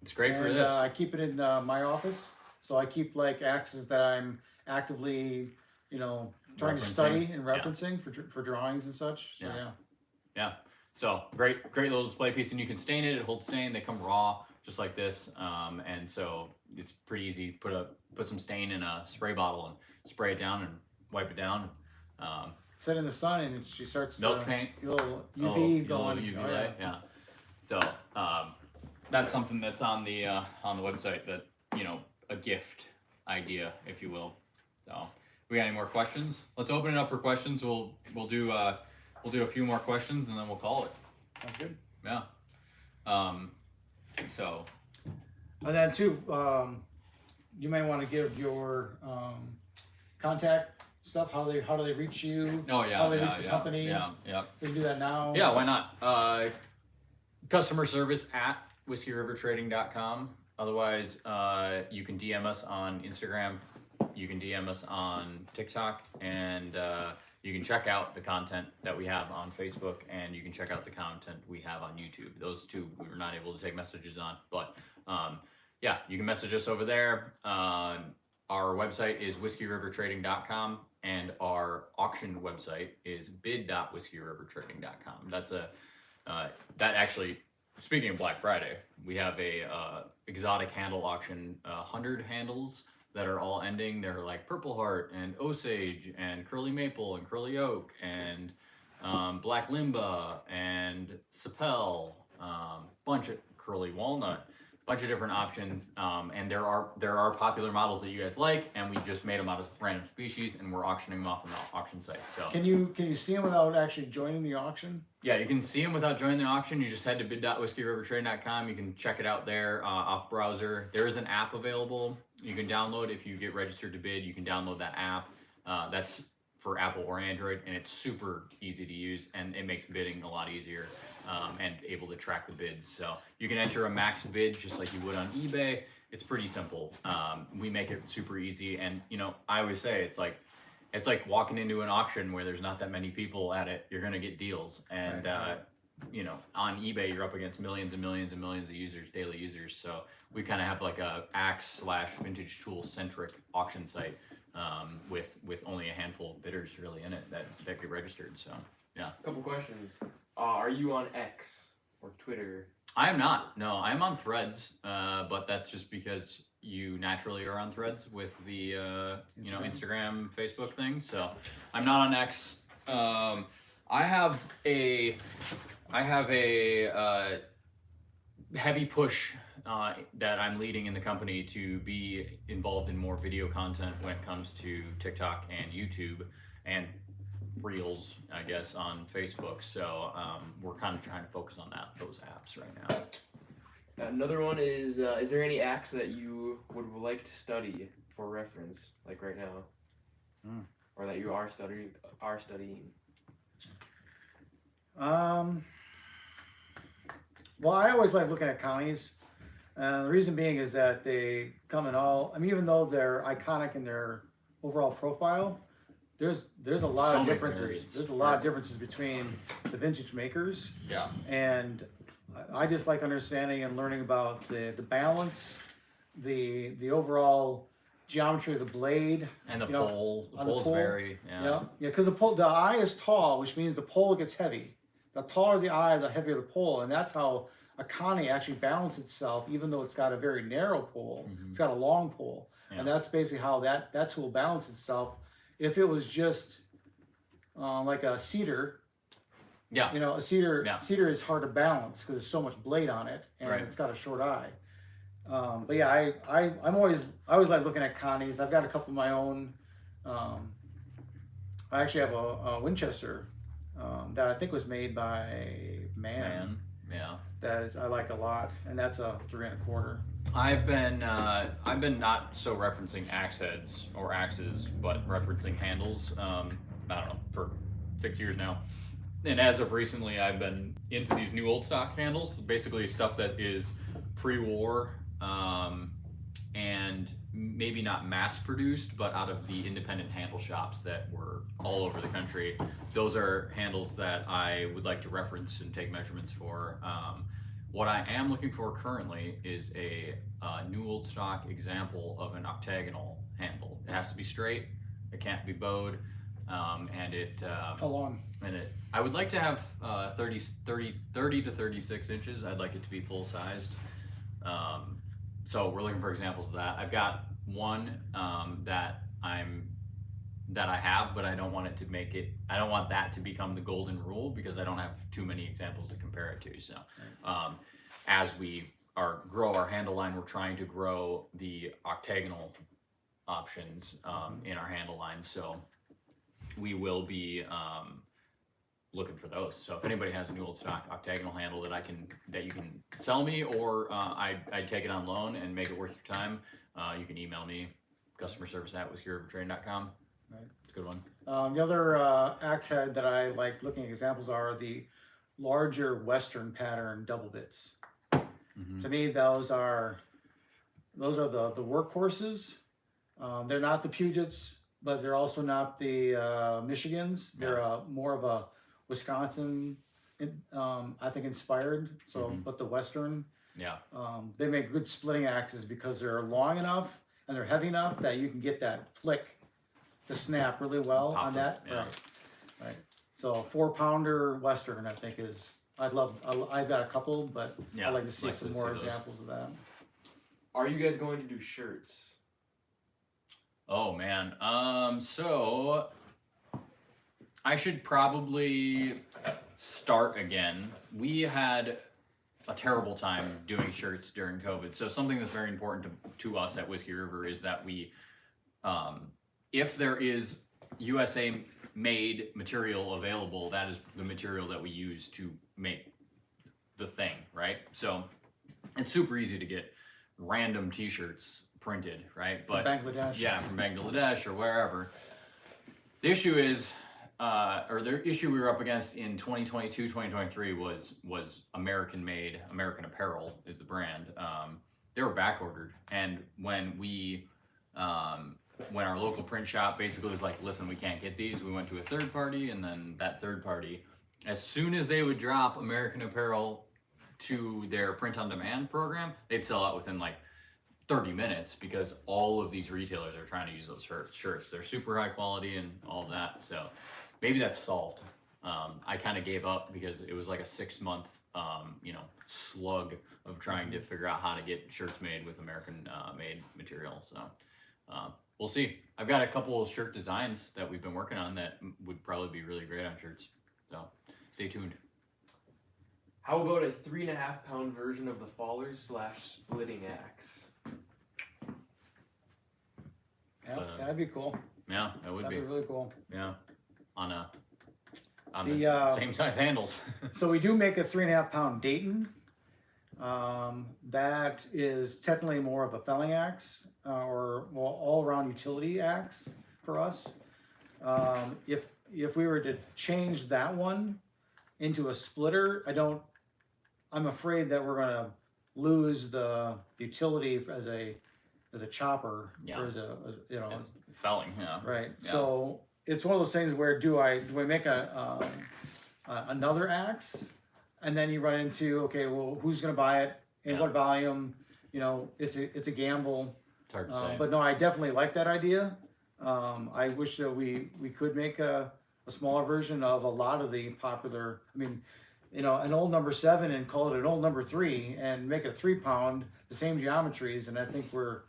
it's great for And, this. I keep it in my office, so I keep like axes that I'm actively, you know, trying to study and referencing for drawings and such. So Yeah. So great little display piece, and you can stain it. It holds stain. They come raw, just like this, and so it's pretty easy. Put some stain in a spray bottle and spray it down and wipe it down. Set in the sun, and she starts Milk paint. a little UV going. UV light. Yeah. So that's something that's on the website. That, you know, a gift idea, if you will. So we got any more questions? Let's open it up for questions. We'll do a few more questions and then we'll call it. Sounds good. Yeah. So. And then too, you might want to give your contact stuff. How do they reach you? Oh yeah. How they reach the company? Yeah. We can do that now. Yeah. Why not? Customer service at whiskeyrivertrading.com. Otherwise, you can DM us on Instagram. You can DM us on TikTok, and you can check out the content that we have on Facebook, and you can check out the content we have on YouTube. Those two we were not able to take messages on, but yeah, you can message us over there. Our website is whiskeyrivertrading.com, and our auction website is bid.whiskeyrivertrading.com. That's that actually, speaking of Black Friday, we have a exotic handle auction, 100 handles that are all ending. They're like Purple Heart and Osage and Curly Maple and Curly Oak and Black Limba and Sapel, bunch of Curly Walnut, bunch of different options, and there are popular models that you guys like, and we just made them out of random species, and we're auctioning them off on the auction site. So Can you see them without actually joining the auction? yeah, you can see them without joining the auction. You just head to bid.whiskeyrivertrading.com. You can check it out there off browser. There is an app available you can download if you get registered to bid. You can download that app. That's for Apple or Android, and it's super easy to use, and it makes bidding a lot easier and able to track the bids. So you can enter a max bid just like you would on eBay. It's pretty simple. We make it super easy, and I always say it's like walking into an auction where there's not that many people at it. You're gonna get deals, and Right. On eBay you're up against millions and millions and millions of users, daily users. So we kind of have like a axe/vintage tool centric auction site with only a handful of bidders really in it that get registered. So yeah. Couple questions. Are you on X or Twitter? I am not. No, I'm on Threads, but that's just because you naturally are on Threads with the Instagram, Facebook thing. So I'm not on X. I have a heavy push that I'm leading in the company to be involved in more video content when it comes to TikTok and YouTube and Reels, I guess, on Facebook. So we're kind of trying to focus on those apps right now. Another one is there any acts that you would like to study for reference, like right now, or that you are studying? Well, I always like looking at counties. The reason being is that they come in all. I mean, even though they're iconic in their overall profile, there's a lot So of many differences. variants. There's a lot of differences between the vintage makers, Yeah. and I just like understanding and learning about the balance, the overall geometry of the blade. And the You know, pole. The on the pole's pole, very, Yeah, because the eye is tall, which means the pole gets heavy. The taller the eye, the heavier the pole, and that's how a Connie actually balances itself, even though it's got a very narrow pole. Mhm. It's got a long pole, Yeah. and that's basically how that tool balances itself. If it was just like a cedar, Yeah. a cedar Yeah. cedar is hard to balance because there's so much blade on it, and Right. it's got a short eye. But yeah, I always like looking at Connies. I've got a couple of my own. I actually have a Winchester that I think was made by Man. Yeah. That I like a lot, and that's a 3 1/4. I've been not so referencing axe heads or axes, but referencing handles. I don't know, for 6 years now. And as of recently, I've been into these new old stock handles, basically stuff that is pre-war, and maybe not mass produced, but out of the independent handle shops that were all over the country. Those are handles that I would like to reference and take measurements for. What I am looking for currently is a new old stock example of an octagonal handle. It has to be straight, it can't be bowed, and it How long? I would like to have 30 to 36 inches. I'd like it to be full sized. So we're looking for examples of that. I've got one that I have, but I don't want I don't want that to become the golden rule because I don't have too many examples to compare it to. So as we grow our handle line, we're trying to grow the octagonal options in our handle line. So we will be looking for those. So if anybody has a new old stock octagonal handle that you can sell me, or I'd take it on loan and make it worth your time, you can email me, customer service at whiskeyrivertrading.com. Right. It's a good one. The other axe head that I like looking at examples are the larger Western pattern double bits. Mm-hmm. To me, those are the workhorses. They're not the Pugets, but they're also not the Michigans. They're more of a Wisconsin, I think, inspired. So, but the Western. Yeah. They make good splitting axes because they're long enough and they're heavy enough that you can get that flick to snap really well Pop on them, that. yeah. Right. So a 4-pounder Western, I think is. I've got a couple, but Yeah, I'd like to see like some to more see those. examples of that. Are you guys going to do shirts? Oh man. So I should probably start again. We had a terrible time doing shirts during COVID. So something that's very important to us at Whiskey River is that we, if there is USA made material available, that is the material that we use to make the thing, right? So it's super easy to get random t-shirts printed, right? But Bangladesh. yeah, from Bangladesh or wherever. The issue is, or the issue we were up against in 2022, 2023 was American made, American Apparel is the brand. They were back ordered, and when our local print shop basically was like, listen, we can't get these, we went to a third party, and then that third party, as soon as they would drop American Apparel to their print on demand program, they'd sell out within like 30 minutes because all of these retailers are trying to use those shirts. They're super high quality and all of that. So maybe that's solved. I kind of gave up because it was like a 6-month, slug of trying to figure out how to get shirts made with American made material. So we'll see. I've got a couple of shirt designs that we've been working on that would probably be really great on shirts. So stay tuned. How about a 3.5-pound version of the Fallers/splitting axe? Yeah, that'd be cool. Yeah, that would That'd be really cool. Yeah, on The, the same size handles. So we do make a 3.5-pound Dayton. That is technically more of a felling axe or all around utility axe for us. If we were to change that one into a splitter, I'm afraid that we're gonna lose the utility as a chopper Yeah. or as Felling, yeah. right. Yeah. So it's one of those things where do we make another axe, and then you run into, okay, well, who's gonna buy it in Yeah. what volume? It's a gamble. It's hard to say. But no, I definitely like that idea. I wish that we could make a smaller version of a lot of the popular. I mean, an old number 7 and call it an old number 3 and make it a 3-pound, the same geometries, and I think we're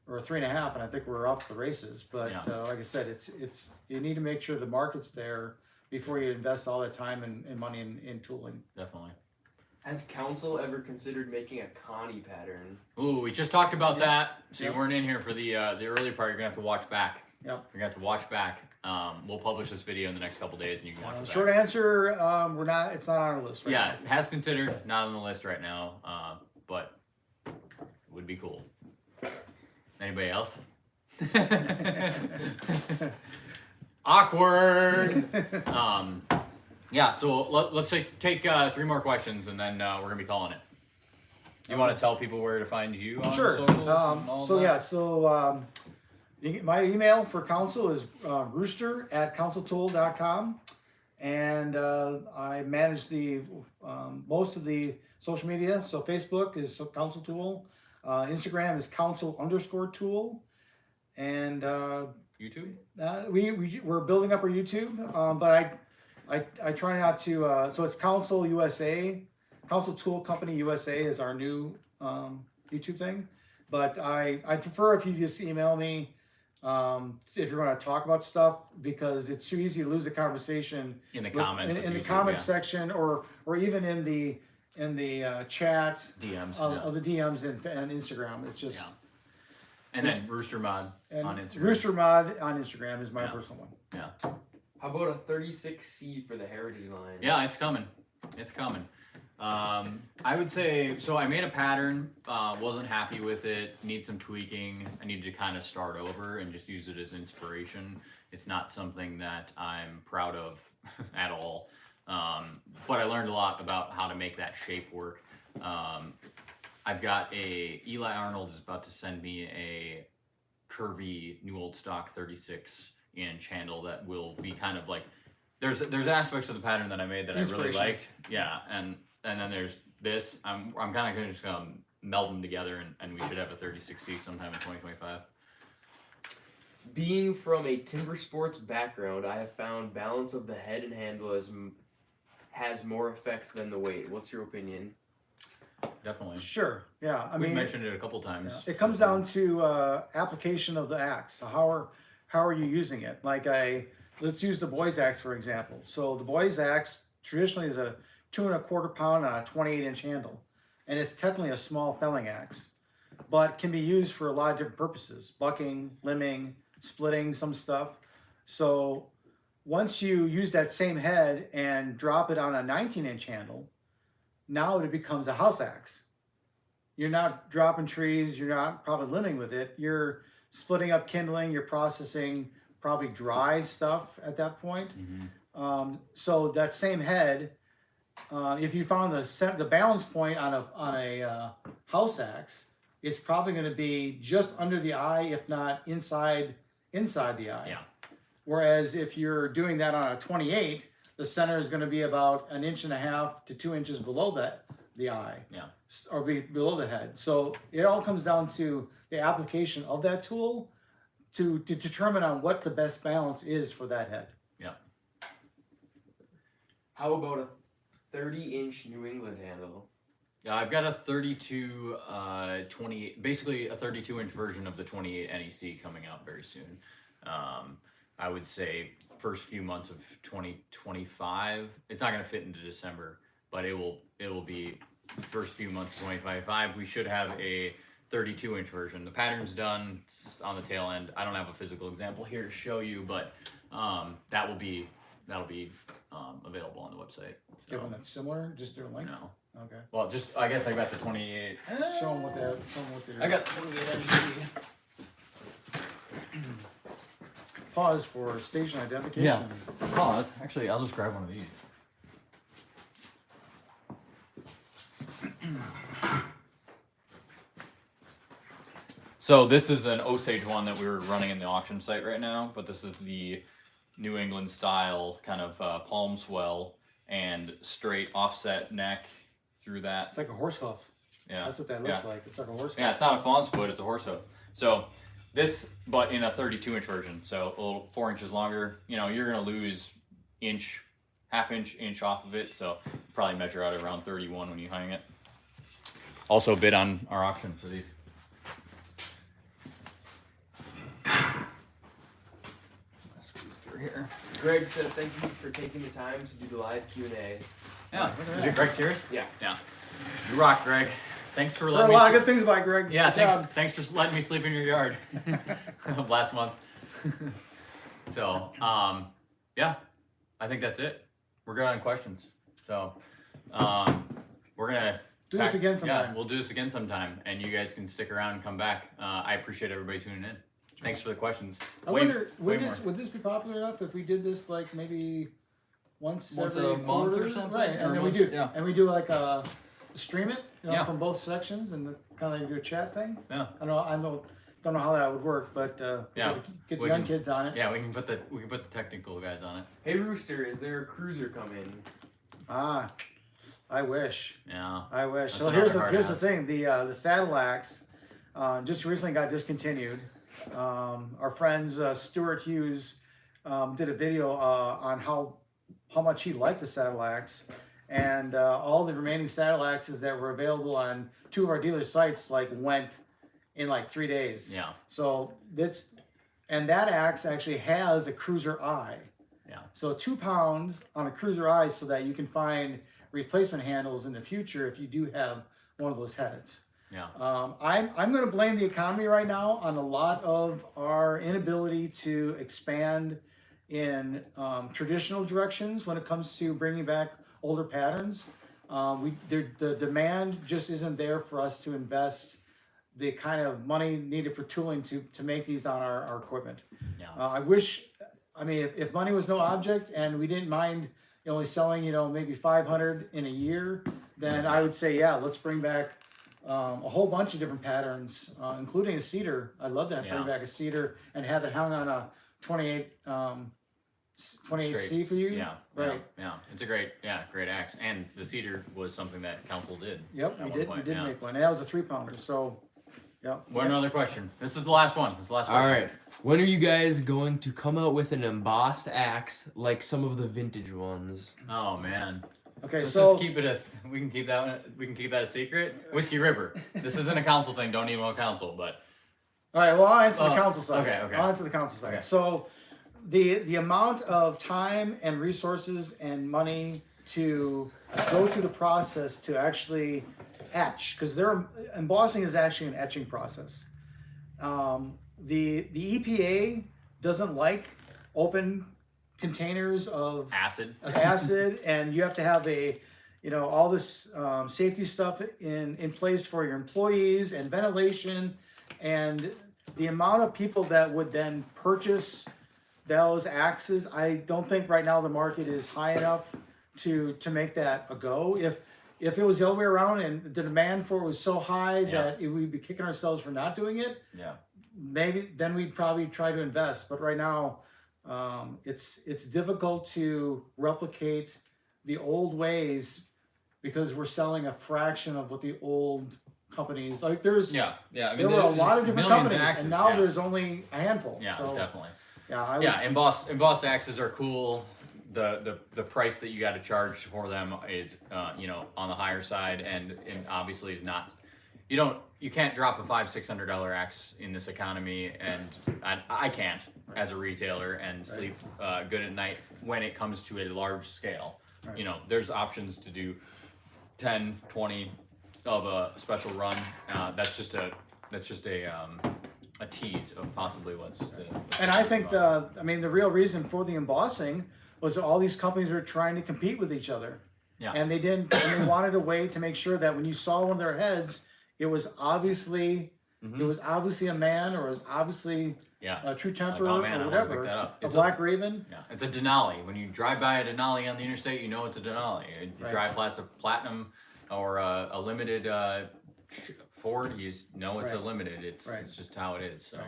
a 3.5, and I think we're off the races. But Yeah. like I said, it's you need to make sure the market's there before you invest all that time and money in tooling. Definitely. Has council ever considered making a Connie pattern? Ooh, we just talked about Yep. that. So Yep. you weren't in here for the early part. You're gonna have to watch back. Yep. You're gonna have to watch back. We'll publish this video in the next couple days, and you can watch it back. Short answer, we're not. It's not on our list right Yeah, now. has considered, not on the list right now, but would be cool. Anybody else? Awkward. Yeah. So let's take 3 more questions, and then we're gonna be calling it. You want to tell people where to find you on Sure. socials? And all So that? yeah, so my email for council is rooster@counciltool.com, and I manage the most of the social media. So Facebook is Council Tool, Instagram is Council_Tool, and YouTube. we're building up our YouTube, but I try not to. So it's Council USA, Council Tool Company USA is our new YouTube thing. But I prefer if you just email me if you're going to talk about stuff, because it's too easy to lose a conversation In the comments. in the of YouTube, comments yeah. section or even in the chat DMs. of the DMs and Instagram. It's just. Yeah. And then Rooster Mod And on Instagram. Rooster Mod on Instagram is my Yeah. personal one. Yeah. How about a 36C for the Heritage line? Yeah, it's coming. It's coming. I would say, so I made a pattern, wasn't happy with it, need some tweaking. I needed to kind of start over and just use it as inspiration. It's not something that I'm proud of at all. But I learned a lot about how to make that shape work. I've got Eli Arnold is about to send me a curvy New Old Stock 36 inch handle that will be kind of like, there's aspects of the pattern that I made that I really Inspiration. liked. Yeah, and then there's this. I'm kind of gonna just meld them together, and we should have a 36C sometime in 2025. Being from a timber sports background, I have found balance of the head and handle has more effect than the weight. What's your opinion? Definitely. Sure. Yeah. I We've mean, mentioned it a couple times. it comes down to application of the axe. So how are you using it? Let's use the boy's axe for example. So the boy's axe traditionally is a 2 1/4 pound on a 28-inch handle, and it's technically a small felling axe, but can be used for a lot of different purposes: bucking, limbing, splitting some stuff. So once you use that same head and drop it on a 19-inch handle, now it becomes a house axe. You're not dropping trees, you're not probably limbing with it, you're splitting up kindling, you're processing probably dry stuff at that point. So that same head, if you found the balance point on a house axe, it's probably going to be just under the eye, if not inside the eye. Yeah. Whereas if you're doing that on a 28, the center is going to be about 1.5 to 2 inches below the eye. Yeah. Or below the head. So it all comes down to the application of that tool to determine on what the best balance is for that head. Yeah. How about a 30-inch New England handle? Yeah, I've got a 32, 28, basically a 32-inch version of the 28 NEC coming out very soon. I would say first few months of 2025. It's not going to fit into December, but it will be first few months of 2025. We should have a 32-inch version. The pattern's done, it's on the tail end. I don't have a physical example here to show you, but that'll be available on the website. So, Get one that's similar, just their length. no. Okay. Well, just I guess I got the 28. Show them what they're. I got the 28 NEC. Pause for station identification. Yeah. Pause. Actually, I'll just grab one of these. So this is an Osage one that we were running in the auction site right now, but this is the New England style kind of palm swell and straight offset neck through that. It's like a horse hoof. Yeah. That's what that looks like. It's like a horse hoof. Yeah, it's not a fawn's foot, it's a horse hoof. So this, but in a 32-inch version, so a little 4 inches longer. You know, you're gonna lose half inch off of it, so probably measure out around 31 when you hang it. Also bid on our auction for these. Squeeze through here. Greg says thank you for taking the time to do the live Q&A. Yeah, is it Greg Sears? Yeah. Yeah. You rock, Greg. Thanks for There are letting a me. lot of good things about it, Greg. Yeah, Good job. thanks for letting me sleep in your yard last month. So, yeah, I think that's it. We're good on questions. So, we're gonna Do this again sometime. Yeah, we'll do this again sometime, and you guys can stick around and come back. I appreciate everybody tuning in. Thanks for the questions. I wonder, would this be popular enough if we did this like maybe once Once every a month or quarter? something? Right, Or and then once- we do, yeah. and we do like a stream it, Yeah. from both sections, and kind of like do a chat thing. Yeah. I don't know how that would work, but Yeah, get the we young can- kids on it. Yeah, we can put the technical guys on it. Hey Rooster, is there a cruiser coming? Ah, I wish. Yeah. I wish. That's So another here's hard the ask. thing. The saddle axe just recently got discontinued. Our friends Stuart Hughes did a video on how much he liked the saddle axe, and all the remaining saddle axes that were available on 2 of our dealer sites went in 3 days. Yeah. So that axe actually has a cruiser eye. Yeah. So 2 pounds on a cruiser eye, so that you can find replacement handles in the future if you do have one of those heads. Yeah. I'm going to blame the economy right now on a lot of our inability to expand in traditional directions when it comes to bringing back older patterns. The demand just isn't there for us to invest the kind of money needed for tooling to make these on our equipment. Yeah. I wish, if money was no object and we didn't mind only selling, maybe 500 in a year, then I would say, yeah, let's bring back a whole bunch of different patterns, including a cedar. I'd love to bring back a cedar and have it hung on a 28, 28C Straight, for you. Yeah, Right. Yeah, it's a great axe, and the cedar was something that council did. Yep, at we one did. point, We did yeah. make one. And that was a 3-pounder. So, yeah. One other question. This is the last one. This is the last All question. right. When are you guys going to come out with an embossed axe like some of the vintage ones? Oh man. Okay, Let's so just keep it a. We can keep that one. We can keep that a secret. Whiskey River. This isn't a council thing. Don't email council. But all right. Well, I'll answer the council side. okay. I'll answer the council side. Okay. So, the amount of time and resources and money to go through the process to actually etch, because embossing is actually an etching process. The EPA doesn't like open containers of acid. acid, and you have to have all this safety stuff in place for your employees and ventilation, and the amount of people that would then purchase those axes, I don't think right now the market is high enough to make that a go. If it was the other way around and the demand for it was so high that we'd be kicking ourselves for not doing it, Yeah. maybe then we'd probably try to invest. But right now, it's difficult to replicate the old ways because we're selling a fraction of what the old companies like. There's I mean, there were a lot of there's different millions companies, of axes, and now yeah. there's only a handful. Yeah, so, definitely. Yeah, I would, Yeah, embossed axes are cool. The price that you got to charge for them is on the higher side, and obviously is not. You can't drop a $500-600 axe in this economy, and I can't as a retailer and sleep good at night when it comes to a large scale. Right. There's options to do 10, 20 of a special run. That's just a tease of possibly what's. And I think the real reason for the embossing was that all these companies are trying to compete with each other. Yeah. And they didn't. And they wanted a way to make sure that when you saw one of their heads, it was obviously a man, or it was obviously a true temper, like, oh man, or I wanna whatever. pick that up. A black raven. Yeah, it's a Denali. When you drive by a Denali on the interstate, you know it's a Denali. If you Right. drive past a Platinum or a limited Ford, you know it's a Right. limited. It's Right. it's just how it is. So Right.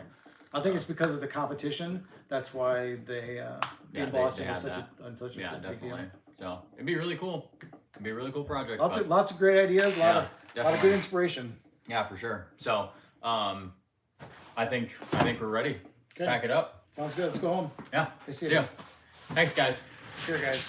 I think it's because of the competition. That's why the embossing they is have such a yeah, big deal. definitely. So it'd be really cool. It'd be a really cool project. Lots of great ideas. A lot of definitely. good inspiration. Yeah, for sure. So I think we're ready. Okay. Pack it up. Sounds good. Let's go home. Yeah. See See ya. Thanks, guys. Sure, guys.